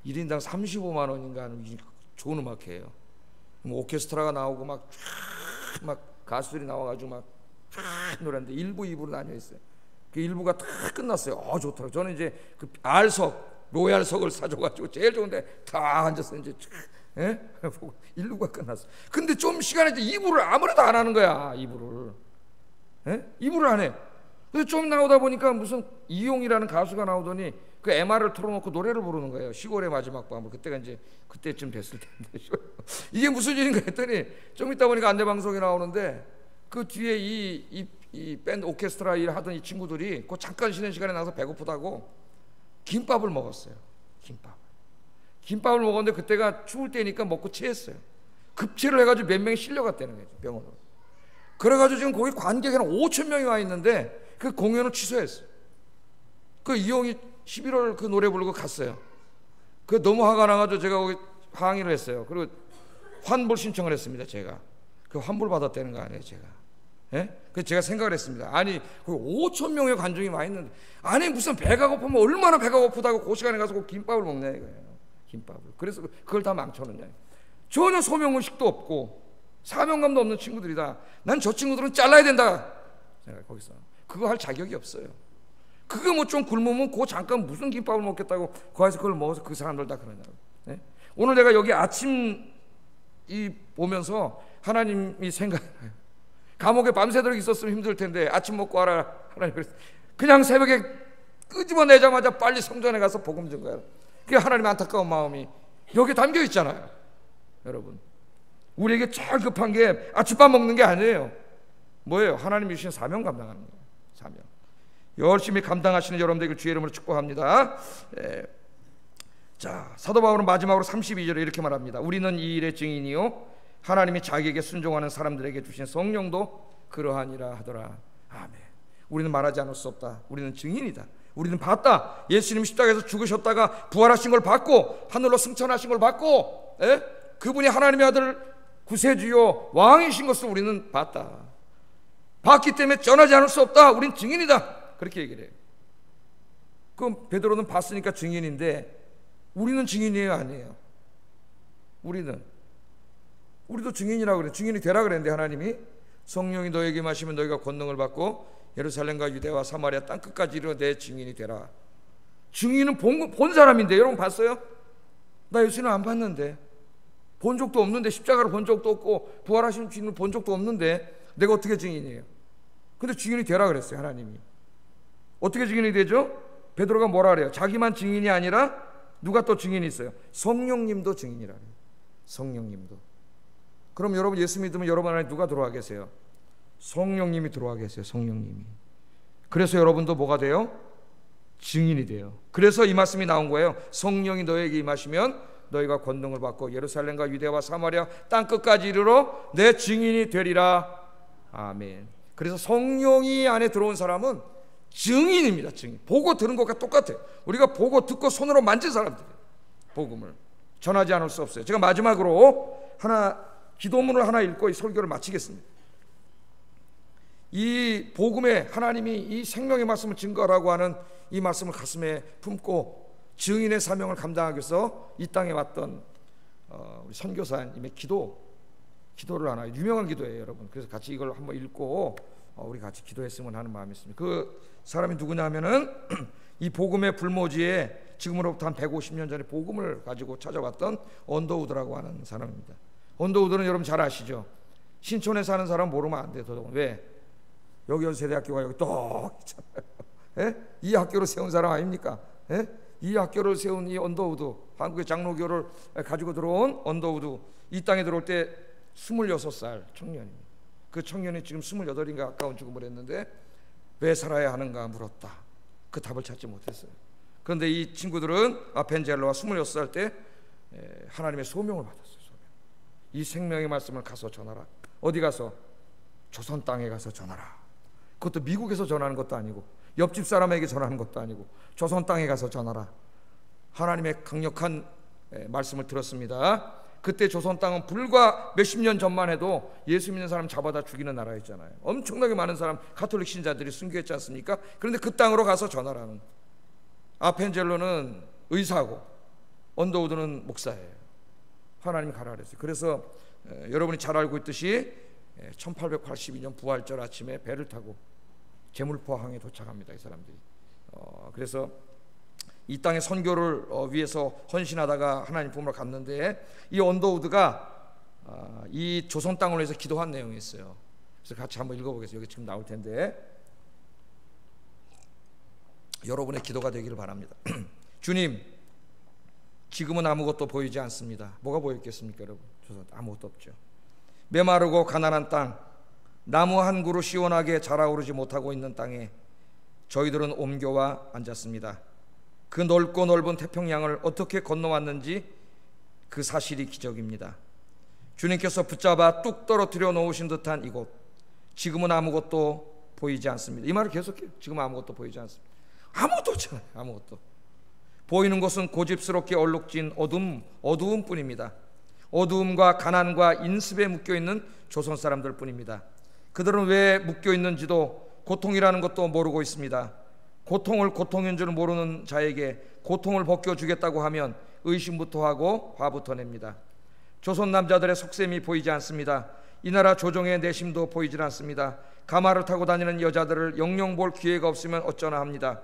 1인당 35만 원인가 하는 좋은 음악회예요. 뭐 오케스트라가 나오고 막 가수들이 나와가지고 막 노래하는데 1부, 2부로 나뉘어 있어요. 그 1부가 다 끝났어요. 좋더라고요. 저는 이제 그 R석, 로얄석을 사줘가지고 제일 좋은데 다 앉아서 이제 1부가 끝났어. 근데 좀 시간이 이제 2부를 아무래도 안 하는 거야. 2부를 2부를 안 해. 그래서 좀 나오다 보니까 무슨 이용이라는 가수가 나오더니 그 MR을 틀어놓고 노래를 부르는 거예요. 시골의 마지막 밤을. 그때가 이제 그때쯤 됐을 텐데 이게 무슨 일인가 했더니 좀 있다 보니까 안내방송에 나오는데 그 뒤에 이 밴드 오케스트라 일 하던 이 친구들이 그 잠깐 쉬는 시간에 나와서 배고프다고 김밥을 먹었어요. 김밥을 먹었는데 그때가 추울 때니까 먹고 체했어요. 급체를 해가지고 몇 명이 실려갔다는 거죠, 병원으로. 그래가지고 지금 거기 관객이 한 5천 명이 와 있는데 그 공연을 취소했어요. 그 이용이 11월 그 노래 부르고 갔어요. 그 너무 화가 나가지고 제가 거기 항의를 했어요. 그리고 환불 신청을 했습니다. 제가 그 환불 받았다는 거 아니에요, 제가. 그래서 제가 생각을 했습니다. 아니 거기 5천 명의 관중이 와 있는데 아니 무슨 배가 고프면 얼마나 배가 고프다고 그 시간에 가서 그 김밥을 먹냐 이거예요. 김밥을. 그래서 그걸 다 망쳐놓냐. 전혀 소명의식도 없고 사명감도 없는 친구들이다. 난 저 친구들은 잘라야 된다. 제가 거기서 그거 할 자격이 없어요. 그거 뭐 좀 굶으면 그 잠깐 무슨 김밥을 먹겠다고 거기서 그걸 먹어서 그 사람들 다 그러냐고. 오늘 내가 여기 아침 보면서 하나님이 생각나요. 감옥에 밤새도록 있었으면 힘들 텐데 아침 먹고 와라 하나님 그랬어요. 그냥 새벽에 끄집어내자마자 빨리 성전에 가서 복음 준 거야. 그게 하나님의 안타까운 마음이 여기에 담겨 있잖아요. 여러분 우리에게 제일 급한 게 아침밥 먹는 게 아니에요. 뭐예요? 하나님이 주신 사명 감당하는 거예요. 사명 열심히 감당하시는 여러분들 주의 이름으로 축복합니다. 자, 사도 바울은 마지막으로 32절에 이렇게 말합니다. 우리는 이 일의 증인이요 하나님이 자기에게 순종하는 사람들에게 주신 성령도 그러하니라 하더라. 아멘. 우리는 말하지 않을 수 없다. 우리는 증인이다. 우리는 봤다. 예수님 십자가에서 죽으셨다가 부활하신 걸 봤고 하늘로 승천하신 걸 봤고 그분이 하나님의 아들 구세주요 왕이신 것을 우리는 봤다. 봤기 때문에 전하지 않을 수 없다. 우린 증인이다. 그렇게 얘기를 해요. 그럼 베드로는 봤으니까 증인인데 우리는 증인이에요, 아니에요? 우리도 증인이라고 그래. 증인이 되라 그랬는데 하나님이 성령이 너에게 마시면 너희가 권능을 받고 예루살렘과 유대와 사마리아 땅끝까지 이르러 내 증인이 되라. 증인은 본 사람인데 여러분 봤어요? 나 예수님 안 봤는데 본 적도 없는데 십자가를 본 적도 없고 부활하신 주님을 본 적도 없는데 내가 어떻게 증인이에요? 근데 증인이 되라 그랬어요 하나님이. 어떻게 증인이 되죠? 베드로가 뭐라 그래요? 자기만 증인이 아니라 누가 또 증인이 있어요? 성령님도 증인이라 그래요. 성령님도. 그럼 여러분 예수 믿으면 여러분 안에 누가 들어와 계세요? 성령님이 들어와 계세요. 성령님이. 그래서 여러분도 뭐가 돼요? 증인이 돼요. 그래서 이 말씀이 나온 거예요. 성령이 너에게 임하시면 너희가 권능을 받고 예루살렘과 유대와 사마리아 땅끝까지 이르러 내 증인이 되리라. 아멘. 그래서 성령이 안에 들어온 사람은 증인입니다. 증인. 보고 들은 것과 똑같아요. 우리가 보고 듣고 손으로 만진 사람들이에요. 복음을 전하지 않을 수 없어요. 제가 마지막으로 기도문을 하나 읽고 이 설교를 마치겠습니다. 이 복음에 하나님이 이 생명의 말씀을 증거하라고 하는 이 말씀을 가슴에 품고 증인의 사명을 감당하기 위해서 이 땅에 왔던 우리 선교사님의 기도를 하나, 유명한 기도예요, 여러분. 그래서 같이 이걸 한번 읽고 우리 같이 기도했으면 하는 마음이 있습니다. 그 사람이 누구냐 하면은 이 복음의 불모지에 지금으로부터 한 150년 전에 복음을 가지고 찾아왔던 언더우드라고 하는 사람입니다. 언더우드는 여러분 잘 아시죠? 신촌에 사는 사람 모르면 안 돼요. 왜? 여기 연세대학교가 여기 또 있잖아요. 이 학교를 세운 사람 아닙니까? 이 학교를 세운 이 언더우드, 한국의 장로교를 가지고 들어온 언더우드, 이 땅에 들어올 때 26살 청년입니다. 그 청년이 지금 28인가 가까운 죽음을 했는데 왜 살아야 하는가 물었다. 그 답을 찾지 못했어요. 그런데 이 친구들은 벤젤로와 26살 때 하나님의 소명을 받았어요. 이 생명의 말씀을 가서 전하라. 어디 가서? 조선 땅에 가서 전하라. 그것도 미국에서 전하는 것도 아니고 옆집 사람에게 전하는 것도 아니고 조선 땅에 가서 전하라. 하나님의 강력한 말씀을 들었습니다. 그때 조선 땅은 불과 몇십 년 전만 해도 예수 믿는 사람 잡아다 죽이는 나라였잖아요. 엄청나게 많은 사람 가톨릭 신자들이 순교했지 않습니까? 그런데 그 땅으로 가서 전하라는 아펜젤로는 의사고 언더우드는 목사예요. 하나님이 가라 그랬어요. 그래서 여러분이 잘 알고 있듯이 1882년 부활절 아침에 배를 타고 제물포항에 도착합니다. 이 사람들이. 그래서 이 땅의 선교를 위해서 헌신하다가 하나님 품으로 갔는데, 이 언더우드가 이 조선 땅을 위해서 기도한 내용이 있어요. 그래서 같이 한번 읽어보겠습니다. 여기 지금 나올 텐데 여러분의 기도가 되기를 바랍니다. 주님, 지금은 아무것도 보이지 않습니다. 뭐가 보였겠습니까, 여러분? 조선 아무것도 없죠. 메마르고 가난한 땅, 나무 한 그루 시원하게 자라오르지 못하고 있는 땅에 저희들은 옮겨와 앉았습니다. 그 넓고 넓은 태평양을 어떻게 건너왔는지 그 사실이 기적입니다. 주님께서 붙잡아 뚝 떨어뜨려 놓으신 듯한 이곳, 지금은 아무것도 보이지 않습니다. 이 말을 계속해요. 지금 아무것도 보이지 않습니다. 아무것도 없잖아요. 아무것도. 보이는 것은 고집스럽게 얼룩진 어두움 뿐입니다. 어두움과 가난과 인습에 묶여있는 조선 사람들 뿐입니다. 그들은 왜 묶여있는지도 고통이라는 것도 모르고 있습니다. 고통을 고통인 줄 모르는 자에게 고통을 벗겨주겠다고 하면 의심부터 하고 화부터 냅니다. 조선 남자들의 속셈이 보이지 않습니다. 이 나라 조정의 내심도 보이질 않습니다. 가마를 타고 다니는 여자들을 영영 볼 기회가 없으면 어쩌나 합니다.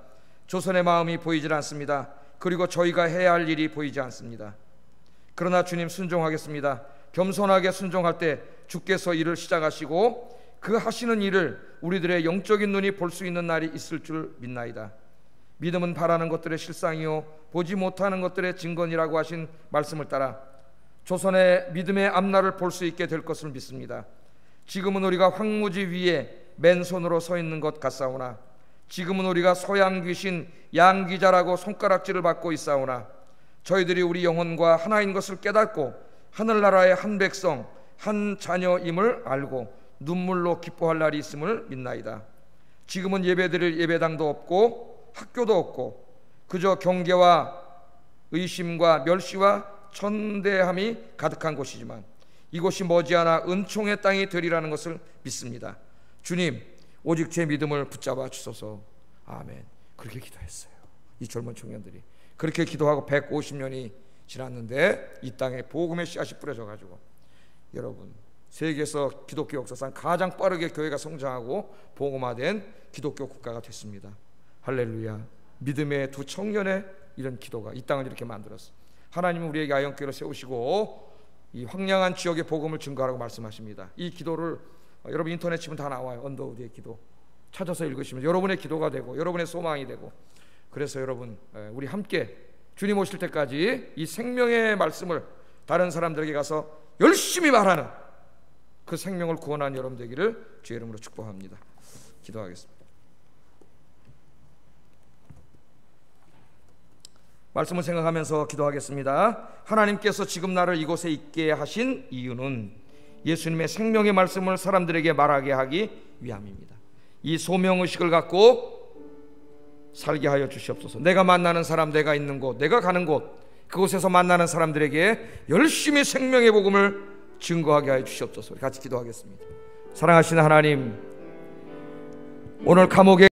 조선의 마음이 보이질 않습니다. 그리고 저희가 해야 할 일이 보이지 않습니다. 그러나 주님, 순종하겠습니다. 겸손하게 순종할 때 주께서 일을 시작하시고 그 하시는 일을 우리들의 영적인 눈이 볼 수 있는 날이 있을 줄 믿나이다. 믿음은 바라는 것들의 실상이요 보지 못하는 것들의 증거니라고 하신 말씀을 따라 조선의 믿음의 앞날을 볼 수 있게 될 것을 믿습니다. 지금은 우리가 황무지 위에 맨손으로 서 있는 것 같사오나, 지금은 우리가 소양 귀신 양귀자라고 손가락질을 받고 있사오나, 저희들이 우리 영혼과 하나인 것을 깨닫고 하늘나라의 한 백성 한 자녀임을 알고 눈물로 기뻐할 날이 있음을 믿나이다. 지금은 예배드릴 예배당도 없고 학교도 없고 그저 경계와 의심과 멸시와 천대함이 가득한 곳이지만 이곳이 머지않아 은총의 땅이 되리라는 것을 믿습니다. 주님, 오직 제 믿음을 붙잡아 주소서. 아멘. 그렇게 기도했어요. 이 젊은 청년들이 그렇게 기도하고 150년이 지났는데 이 땅에 복음의 씨앗이 뿌려져 가지고, 여러분, 세계에서 기독교 역사상 가장 빠르게 교회가 성장하고 복음화된 기독교 국가가 됐습니다. 할렐루야. 믿음의 두 청년의 이런 기도가 이 땅을 이렇게 만들었어. 하나님은 우리에게 아영교회를 세우시고 이 황량한 지역의 복음을 증거하라고 말씀하십니다. 이 기도를 여러분 인터넷 치면 다 나와요. 언더우드의 기도 찾아서 읽으시면 여러분의 기도가 되고 여러분의 소망이 되고, 그래서 여러분, 우리 함께 주님 오실 때까지 이 생명의 말씀을 다른 사람들에게 가서 열심히 말하는 그 생명을 구원하는 여러분 되기를 주의 이름으로 축복합니다. 기도하겠습니다. 말씀을 생각하면서 기도하겠습니다. 하나님께서 지금 나를 이곳에 있게 하신 이유는 예수님의 생명의 말씀을 사람들에게 말하게 하기 위함입니다. 이 소명의식을 갖고 살게 하여 주시옵소서. 내가 만나는 사람, 내가 있는 곳, 내가 가는 곳, 그곳에서 만나는 사람들에게 열심히 생명의 복음을 증거하게 하여 주시옵소서. 같이 기도하겠습니다. 사랑하시는 하나님, 오늘 감옥에